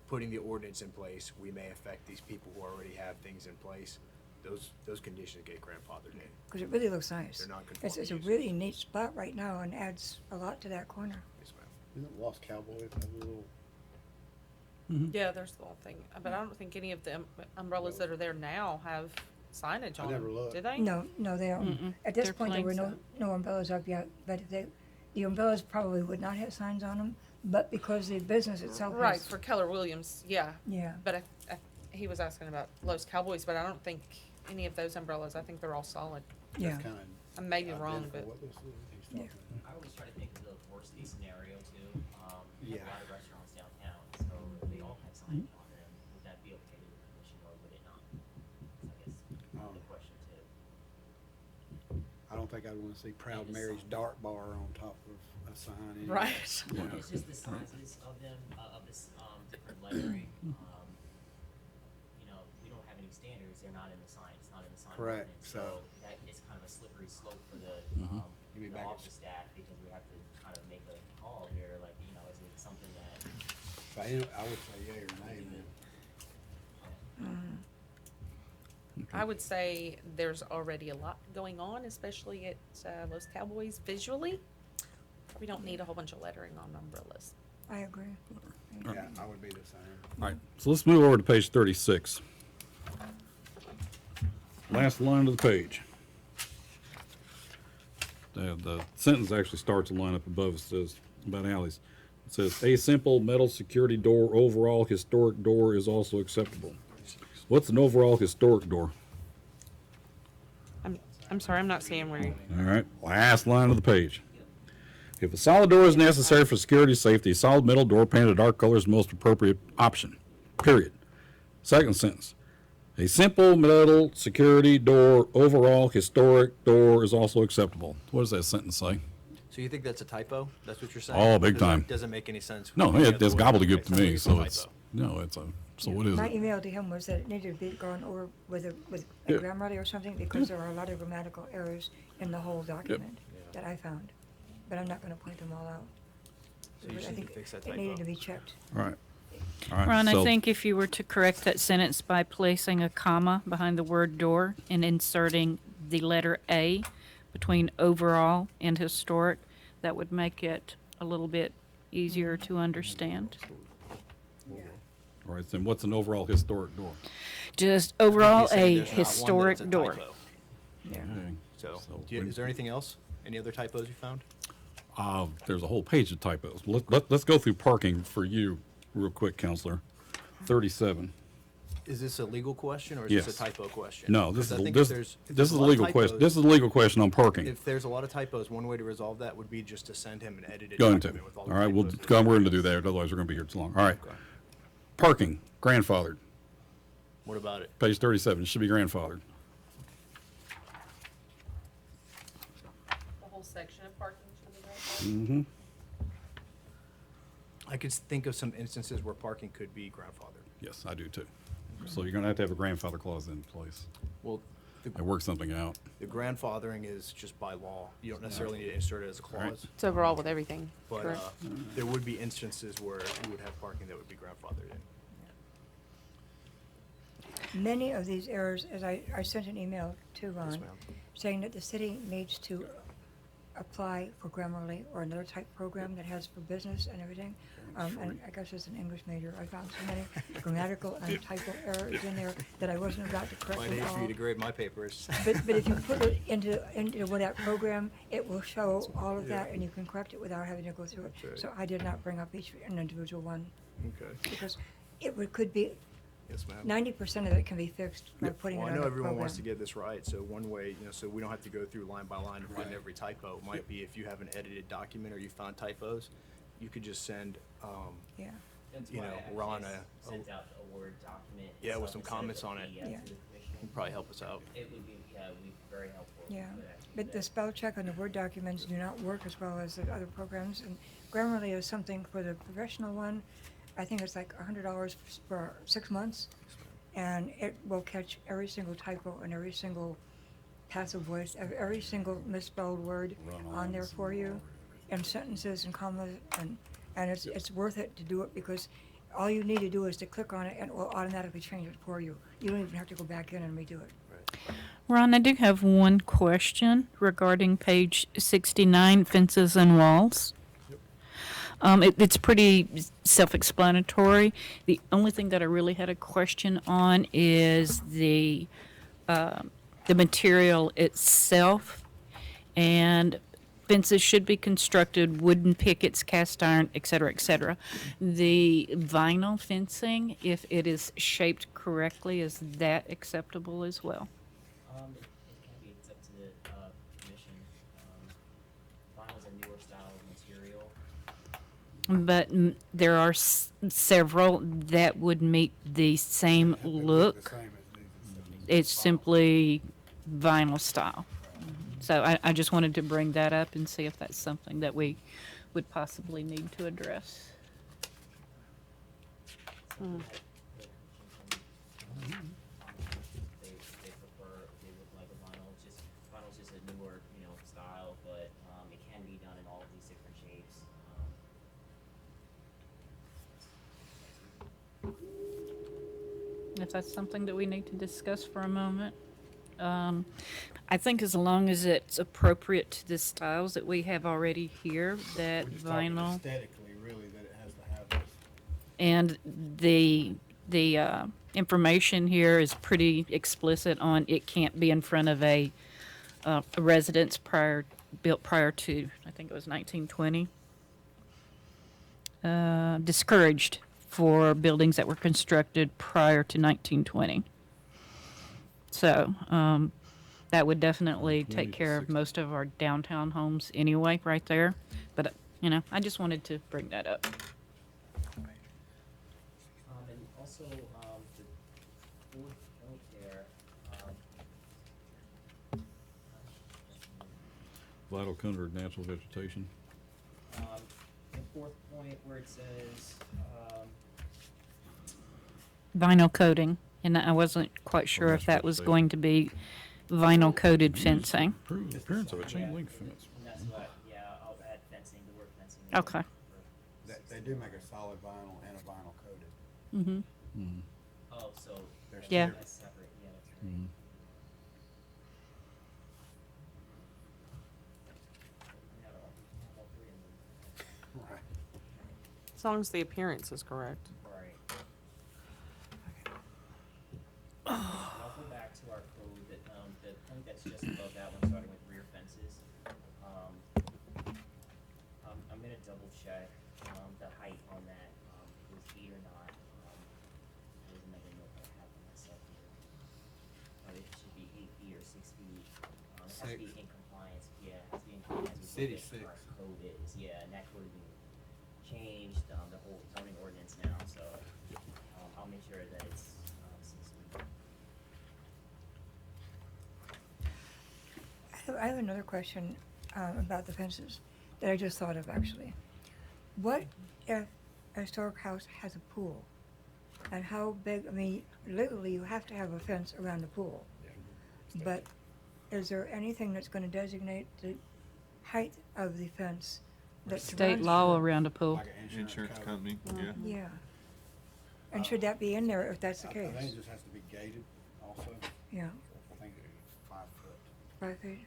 putting the ordinance in place, we may affect these people who already have things in place. Those conditions get grandfathered in. Because it really looks nice. They're non-conforming It's a uses. really neat spot right now and adds a lot to that corner. Yes, ma'am. Isn't Lost Cowboys have a little? Yeah, there's the whole thing, but I don't think any of the umbrellas that are there now have signage on never them, looked. do they? No, they don't. At this They're point, there were plain no umbrellas up yet, but if the umbrellas probably would not have signs on them, but because the business itself Right, has, for Keller Williams, yeah. yeah. But he was asking about Los Cowboys, but I don't think any of those umbrellas, I think they're all solid. Yeah. That's kind of. I may be wrong, but Yeah. I always try to think of the worst case scenario too. We have Yeah. a lot of restaurants downtown, so if they all have signage on them, would that be okay with the commission or would it not? That's, I guess, the question too. I don't think I'd want to see Proud Mary's Dart Bar on top of a sign. Anyway. right. It's just the sizes of them, of this, different lettering. We don't have any standards, they're not in the sign, it's not in the sign Correct, ordinance, so- that is kind of a slippery slope for the, You mean the back at- office staff, because we have to kind of make a call here, like, is it something that, So I would say yea or nay. Then. I would say there's already a lot going on, especially at Los Cowboys visually. We don't need a whole bunch of lettering on umbrellas. I agree. Yeah, I would be the same. All right, so let's move over to page 36. Last line of the page. The sentence actually starts a line up above. It says about alleys. It says, "A simple metal security door, overall historic door is also acceptable." What's an overall historic door? I'm sorry, I'm not seeing where you. All right, last line of the page. If a solid door is necessary for security safety, a solid metal door painted a dark color is the most appropriate option, period. Second sentence. A simple metal security door, overall historic door is also acceptable. What does that sentence say? So you think that's a typo? That's what you're saying? Oh, big Because time. That doesn't make any sense. No, with any it's other way. gobbledygook Okay, to sounds me, like so a it's, typo. no, it's a, so what is My it? email to him was that it needed to be gone over with a Yeah. Grammarly or something, because there are a lot of grammatical errors in the whole document that I found. But I'm not gonna point them all out. So you But I just need to think fix that it needed typo. to be checked. All right. All right, Ron, I so- think if you were to correct that sentence by placing a comma behind the word door and inserting the letter A between overall and historic, that would make it a little bit easier to understand. All right, then what's an overall historic door? Just overall, He's saying a there's not one historic that's a door. typo. Yeah. Okay. So, we- is there anything else? Any other typos you found? There's a whole page of typos. Let's go through parking for you real quick, Counselor. 37. Is this a legal question or is Yes. this a typo question? No, this 'Cause I is, think this, if there's- if this there's is a lot of legal question. typos- This is a legal question on parking. If there's a lot of typos, one way to resolve that would be just to send him an edited Going to. document with all All the right, we're typos. going to do that, otherwise we're going to be here too long. All right. Okay. Parking, grandfathered. What about it? Page 37, it should be grandfathered. The whole section of parking should be right. Mm-hmm. I could think of some instances where parking could be grandfathered. Yes, I do too. So you're going to have a grandfather clause in place. Well, And work something out. the grandfathering is just by law. You don't necessarily need to insert it as a right. clause. It's overall with everything, But correct? there would be instances where you would have parking that would be grandfathered in. Many of these errors, as I sent an email to Yes, Ron, ma'am. saying that the city needs to apply for Grammarly or another type program that has for business and everything. And I guess as an English major, I found so many grammatical and typo errors in there that I wasn't about to correct Might them hate for you all. to grade my papers. But if you put it into one that program, it will show all of that and you can correct it without having to go through it. That's right. So I did not bring up each an individual one Okay. because could be, Yes, ma'am. 90% of it can be fixed by putting it Well, on I the know program. everyone wants to get this right, so one way, so we don't have to go through line by line to find every typo. Might be if you have an edited document or you found typos, you could just send, Yeah. That's you why know, I actually Ron sent out a Word document. and Yeah, with stuff some instead of comments a on it. PDF Yeah. to the commission. It'd probably help us out. It would be, very helpful. if Yeah, you could actually but do the that. spell check on the Word documents do not work as well as the other programs. And Grammarly is something for the professional one. I think it's like $100 for 6 months. And it will catch every single typo and every single passive voice, every single misspelled word on there for you, and sentences and commas, and it's worth it to do it because all you need to do is to click on it and it will automatically change it for you. You don't even have to go back in and redo it. Ron, I do have one question regarding page 69, fences and walls. It's pretty self-explanatory. The only thing that I really had a question on is the material itself. And fences should be constructed, wooden pickets, cast iron, et cetera, et cetera. The vinyl fencing, if it is shaped correctly, is that acceptable as well? It can be, it's up to the, commission. Vinyl's a newer style of material. But there are several that would meet the same look. It's simply vinyl style. So I just wanted to bring that up and see if that's something that we would possibly need to address. Something that the commission can, they prefer, they would like a vinyl. Vinyl's just a newer, style, but, it can be done in all of these different shapes. If that's something that we need to discuss for a moment. I think as long as it's appropriate to the styles that we have already here, that vinyl. Aesthetically, really, that it has to have this. And the information here is pretty explicit on it can't be in front of a residence built prior to, I think it was 1920. Discouraged for buildings that were constructed prior to 1920. So that would definitely take care of most of our downtown homes anyway, right there. But I just wanted to bring that up. And also, the fourth point there, Vital cover natural vegetation. the fourth point where it says, Vinyl coating, and I wasn't quite sure if that was going to be vinyl coated fencing. Improve the appearance of a chain link fence. and that's what, I'll add fencing, the word fencing. Okay. They do make a solid vinyl and a vinyl coated. Mm-hmm. Oh, so. There's Yeah. That's separate, yeah, that's right. Mhm. We have all three of them. Right. As long as the appearance is correct. Right. I'll go back to our code, that, the point that's just above that one, starting with rear fences. I'm gonna double check, the height on that, was 8 or not. There's another note that I have on myself here. It should be 8 feet or 6 feet. It has to be in compliance, it has to be in compliance with City what our 6. code is, and that code has been changed, the whole zoning ordinance now, so, I'll make sure that it's, 6 feet. I have another question about the fences that I just thought of actually. What if a historic house has a pool? And how big, I mean, literally you have to have a fence around the pool. But is there anything that's gonna designate the height of the fence that State surrounds law it? around a pool. Like an Insurance code. company, yeah. Yeah. And should that be in there if that's the I case? think it just has to be gated also. Yeah, I think it's 5 foot. 5 feet?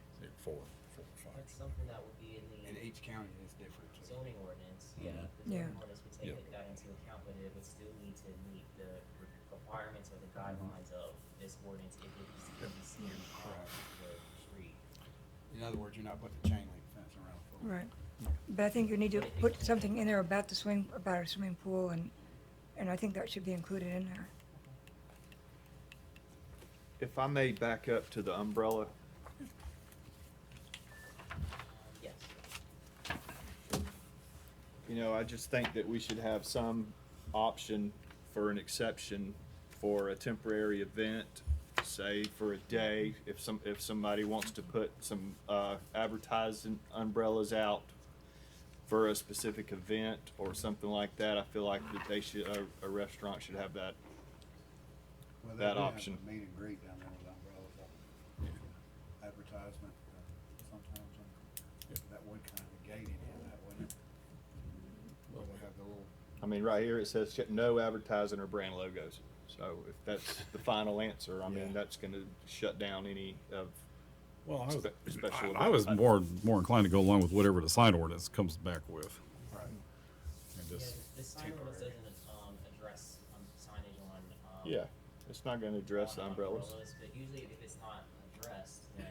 That's something that would be in In the each county is different. So. zoning ordinance, yeah. The Yeah. zoning ordinance would take that into account, but it would still need to meet the requirements or the guidelines of this ordinance if it is to be seen on the street. In other words, you're not putting a chain link fence around the pool. Right. But I think you need to put something in there about about a swimming pool, and I think that should be included in there. If I may back up to the umbrella, Yes. you know, I just think that we should have some option for an exception for a temporary event, say for a day, if somebody wants to put some, advertising umbrellas out for a specific event or something like that, I feel like that they should, a restaurant should have that. Well, That they do have option. a meet and greet down there with umbrellas up. Advertisement, sometimes, that would kind of negate any of that, wouldn't it? Well, we have the little, I mean, right here it says no advertising or brand logos. So if that's the final answer, I mean, Yeah. that's gonna shut down any of Well, special. I was more inclined to go along with whatever the sign ordinance comes back with. right. And Yeah, just, the sign ordinance doesn't, address, signage on, Yeah, it's not gonna address the on umbrellas. But usually if it's not addressed, then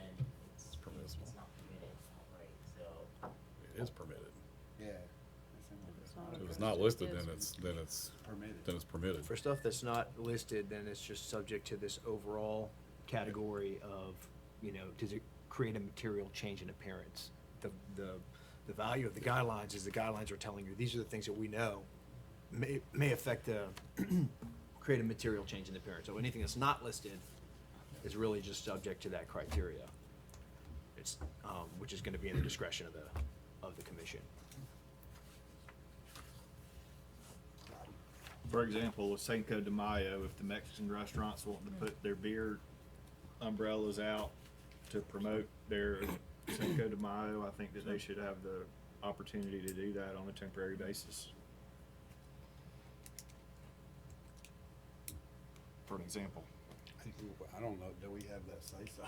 it's permissible. It's not permitted outright, so. it is permitted. Yeah. If it's not listed, then Permitted. it's permitted. For stuff that's not listed, then it's just subject to this overall category of, you know, does it create a material change in appearance? The value of the guidelines is the guidelines are telling you, these are the things that we know may affect the, create a material change in appearance. So anything that's not listed is really just subject to that criteria. It's, which is gonna be in the discretion of the commission. For example, with Cinco de Mayo, if the Mexican restaurants want to put their beer umbrellas out to promote their Cinco de Mayo, I think that they should have the opportunity to do that on a temporary basis. For an example. I don't know, do we have that say-so?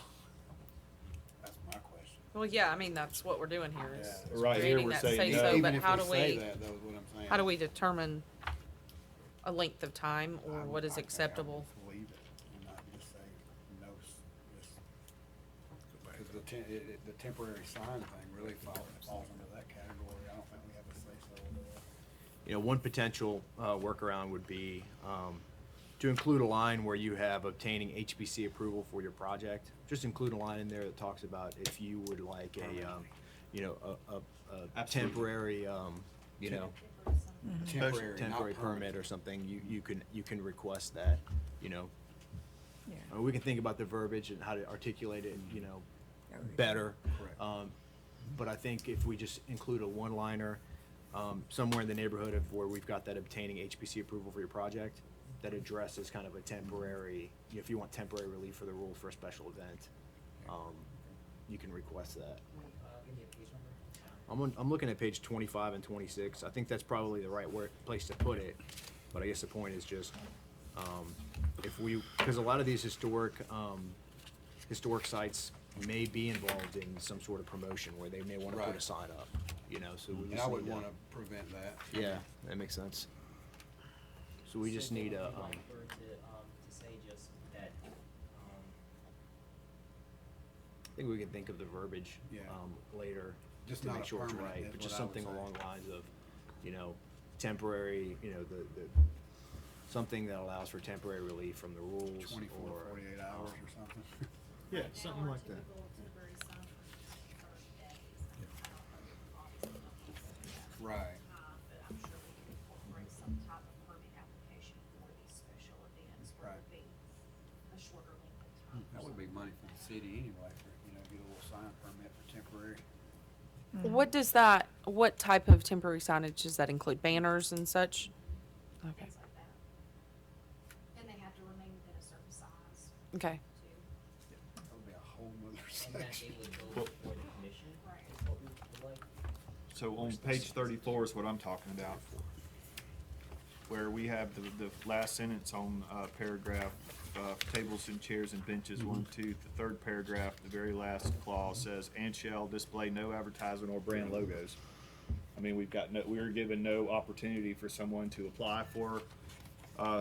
That's my question. Well, yeah, I mean, that's what we're doing here is Yeah. is Right here, creating we're that saying say no. so, Even but if how do say we, that, though, is what I'm saying. how do we determine a length of time or what is I think I would acceptable? just leave it and not just say no, because the temporary sign thing really falls under that category. I don't think we have a say-so. You know, one potential workaround would be to include a line where you have obtaining HPC approval for your project. Just include a line in there that talks about if you would like you know, a temporary, you know, Temporary, not temporary permit permanent. or something, you can request that, you know. Yeah. We can think about the verbiage and how to articulate it, you know, better. Correct. But I think if we just include a one-liner, somewhere in the neighborhood of where we've got that obtaining HPC approval for your project, that addresses kind of a temporary, if you want temporary relief for the rule for a special event, you can request that. Give me a page number. I'm looking at page 25 and 26. I think that's probably the right place to put it. But I guess the point is just, because a lot of these historic sites may be involved in some sort of promotion where they may want to put a Right. sign up, you know, so we And just I would need to. want to prevent that. Yeah, that makes sense. So we just need a, Would you like for it to say just that, I think we can think of the verbiage, Yeah. later. Just to not make a sure it's permanent, right, is but what just I would something say. along the lines of, you know, temporary, you know, the something that allows for temporary relief from the rules 24, or. 48 hours or something. Yeah, Right something now, our like that. typical temporary sign permit is 30 days. I don't know, obviously not necessarily that Right. time, but I'm sure we can incorporate some type of permit application for these special events where it would be a shorter length of time. That would be money for the city anyway, for, get a little sign permit for temporary. What type of temporary signage does that include? Banners and such? Okay, Things like that. And they have to remain within a certain size okay. too. That would be a whole nother and that section. they would go before the commission, Right. is what we would like. So on page 34 is what I'm talking about. where we have the last sentence on, paragraph, tables and chairs and benches, 1, 2, the third paragraph, the very last clause says, and shall display no advertisement or brand logos. I mean, we were given no opportunity for someone to apply for,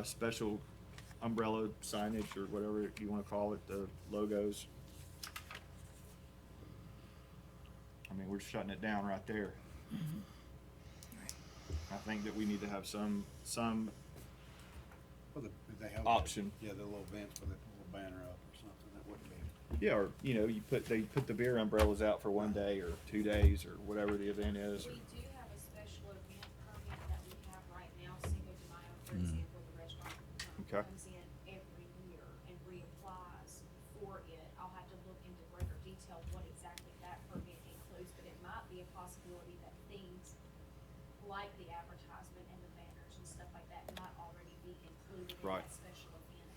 special umbrella signage or whatever you wanna call it, the logos. I mean, we're shutting it down right there. I think that we need to have some Well, they have option. Yeah, the little events with a little banner up or something, that wouldn't be. Yeah, or, you know, they put the beer umbrellas out for 1 day or 2 days or whatever the event is. We do have a special event permit that we have right now, Cinco de Mayo, for example, the restaurant, Okay. comes in every year and reapplies for it. I'll have to look into greater detail what exactly that permit includes, but it might be a possibility that things like the advertisement and the banners and stuff like that might already be included in Right. that special event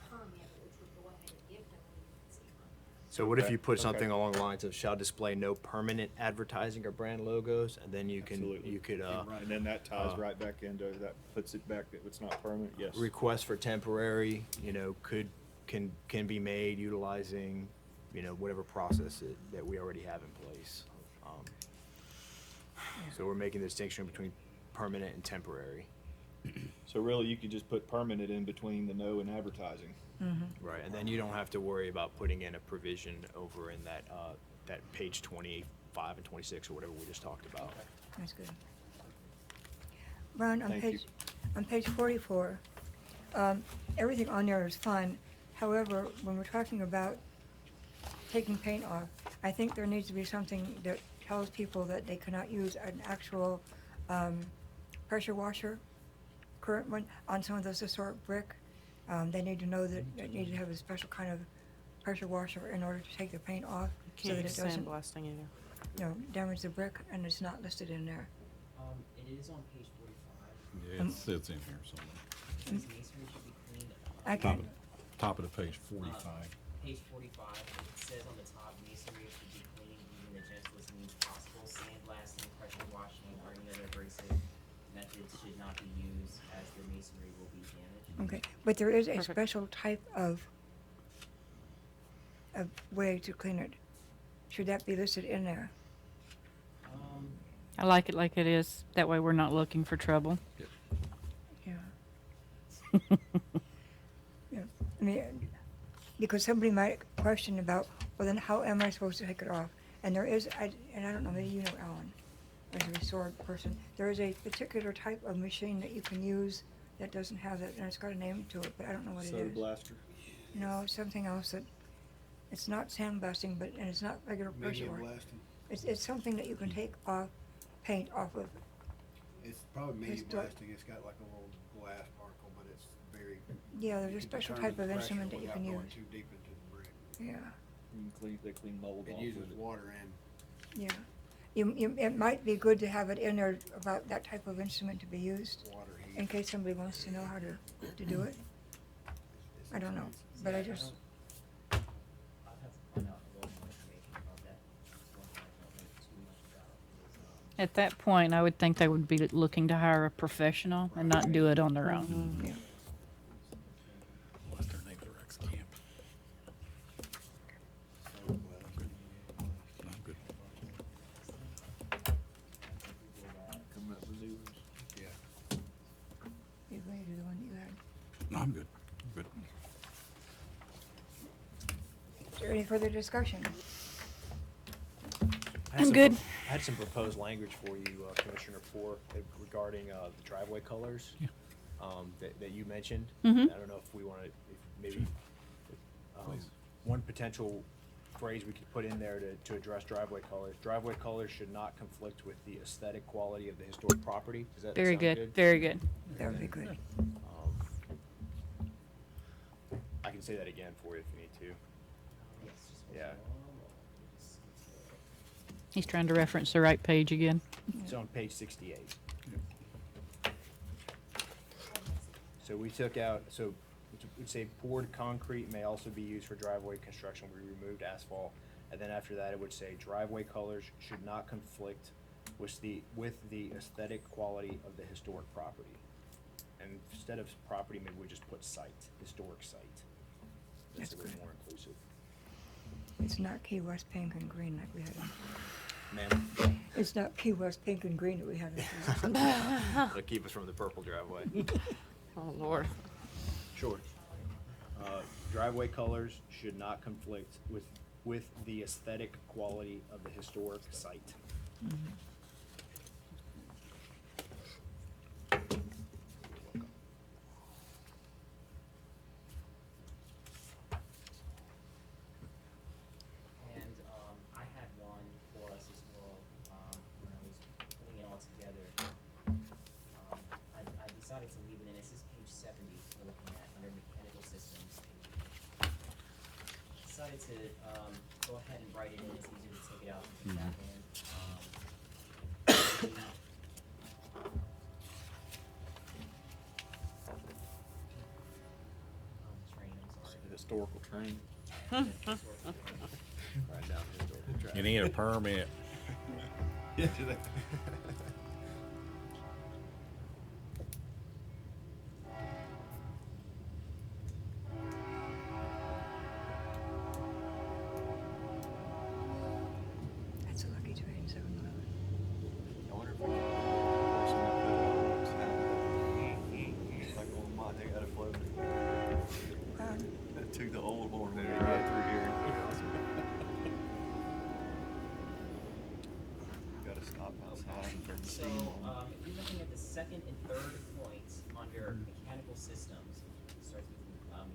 permit, which would go ahead and give them leniency on that. So what if Okay, you put okay. something along the lines of shall display no permanent advertising or brand logos, and then you can, Absolutely. you could, And then that ties uh, right back into, that puts it back, that it's not permanent, yes. request for temporary, you know, can be made utilizing, you know, whatever process that we already have in place. So we're making the distinction between permanent and temporary. So really, you could just put permanent in between the no and advertising. Right, and then you don't have to worry about putting in a provision over in that, that page 25 and 26 or whatever we just talked about. That's good. Ron, Thank you. on page 44, everything on there is fine. However, when we're talking about taking paint off, I think there needs to be something that tells people that they cannot use an actual pressure washer, current one, on some of those historic brick. They need to know that they need to have a special kind of pressure washer in order to take the paint off, so that it doesn't, Sandblasting either. you know, damage the brick, and it's not listed in there. It is on page 45. Yeah, it's in here somewhere. It says masonry should be cleaned. I Top can, of, top of the page 45. Page 45, it says on the top, masonry should be cleaned using the gentlest means possible. Sandblasting, pressure washing, or any other abrasive methods should not be used as the masonry will be damaged. okay, but there is a Perfect. special type of way to clean it. Should that be listed in there? I like it like it is. That way we're not looking for trouble. Yeah. Yeah, I mean, because somebody might question about, well, then how am I supposed to take it off? And there is, and I don't know, maybe you know, Alan, as a restored person, there is a particular type of machine that you can use that doesn't have that, and it's got a name to it, but I don't know what it Soda is. blaster. No, it's something else that, it's not sandblasting, but, and it's not regular pressure Medium wash. blasting. It's something that you can take off, paint off of. It's probably medium It's dark. blasting, it's got like a little glass particle, but it's very. Yeah, there's you a can special determine type the of pressure instrument that you without can going use. too deep into the brick. Yeah, They clean mold It off uses with it. water and yeah. It might be good to have it in there about that type of instrument to be used, water heat. in case somebody wants to know how to do it. It's I don't know, expensive. but I Yeah, just, I'd have to find out a little more information about that. It's one thing I don't know too much about is, At that point, I would think they would be looking to hire a professional and not do it on their own. yeah. What's their name? The Rex Camp. Soda blasting. I'm good. Come up with new ones. Yeah. You ready to do the one you had? No, I'm good. I'm good. Is there any further discussion? I had I'm some good. I had some proposed language for you, Commissioner Poor, regarding the driveway colors Yeah. that you mentioned. Mhm. I don't know if we want to, maybe, Please. one potential phrase we could put in there to address driveway colors. Driveway colors should not conflict with the aesthetic quality of the historic property. Does that Very sound good, very good. That would be good. I can say that again for you if you need to. yes, just one Yeah. more, just- He's trying to reference the right page again. It's on page 68. Yeah. So we took out, so we'd say poured concrete may also be used for driveway construction. We removed asphalt. And then after that, it would say driveway colors should not conflict with the aesthetic quality of the historic property. and instead of property, maybe we just put site, historic site. That's a little more inclusive. It's not Key West pink and green like we had. Ma'am, It's not Key West pink and green that we had. that'll keep us from the purple driveway. Oh, Lord. Sure. Driveway colors should not conflict with the aesthetic quality of the historic site. And I had one for us as well, when I was putting it all together. I decided to leave it in, this is page 70, we're looking at, under mechanical systems. Decided to, go ahead and write it in, it's easier to take it out from the back end. Train, I'm sorry. Historical train. Right down the historical track. You need a permit. Yeah, do they? That's a lucky train, 7-Eleven. I wonder if we can person that put it on what's happening. Like old mine, they got it floating. That took the old horn there right through here. Gotta stop outside and turn the So, steam on. if you're looking at the second and third points under mechanical systems, it starts with,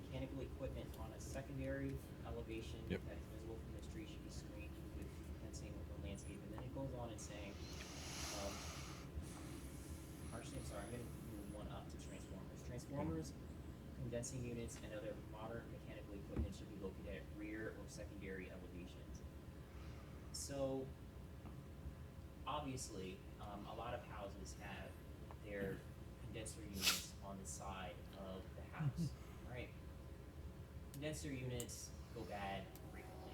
mechanical equipment on a secondary elevation Yep. that is visible from the street should be screened with fencing or landscape, and then it goes on and saying, actually, I'm sorry, I'm gonna move one up to transformers. Transformers, condensing units, and other modern mechanical equipment should be located at rear or secondary elevations. So, obviously, a lot of houses have their condenser units on the side of the house, right? Condenser units go bad frequently.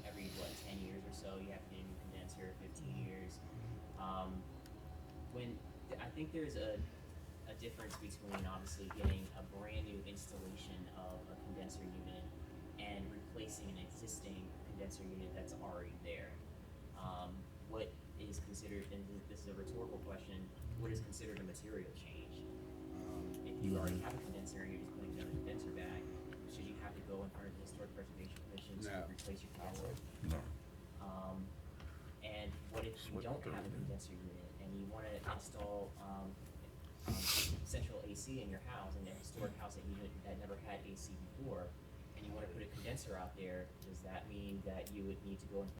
Every, 10 years or so, you have to get a new condenser, 15 years. I think there's a difference between obviously getting a brand new installation of a condenser unit and replacing an existing condenser unit that's already there. What is considered, and this is a rhetorical question, what is considered a material change? If you already have a condenser and you're just putting another condenser back, should you have to go in front of the Historic Preservation Commission to No. replace your condenser? No. And what if you don't have a condenser unit and you wanna install, central AC in your house, in a historic house that never had AC before, and you wanna put a condenser out there, does that mean that you would need to go in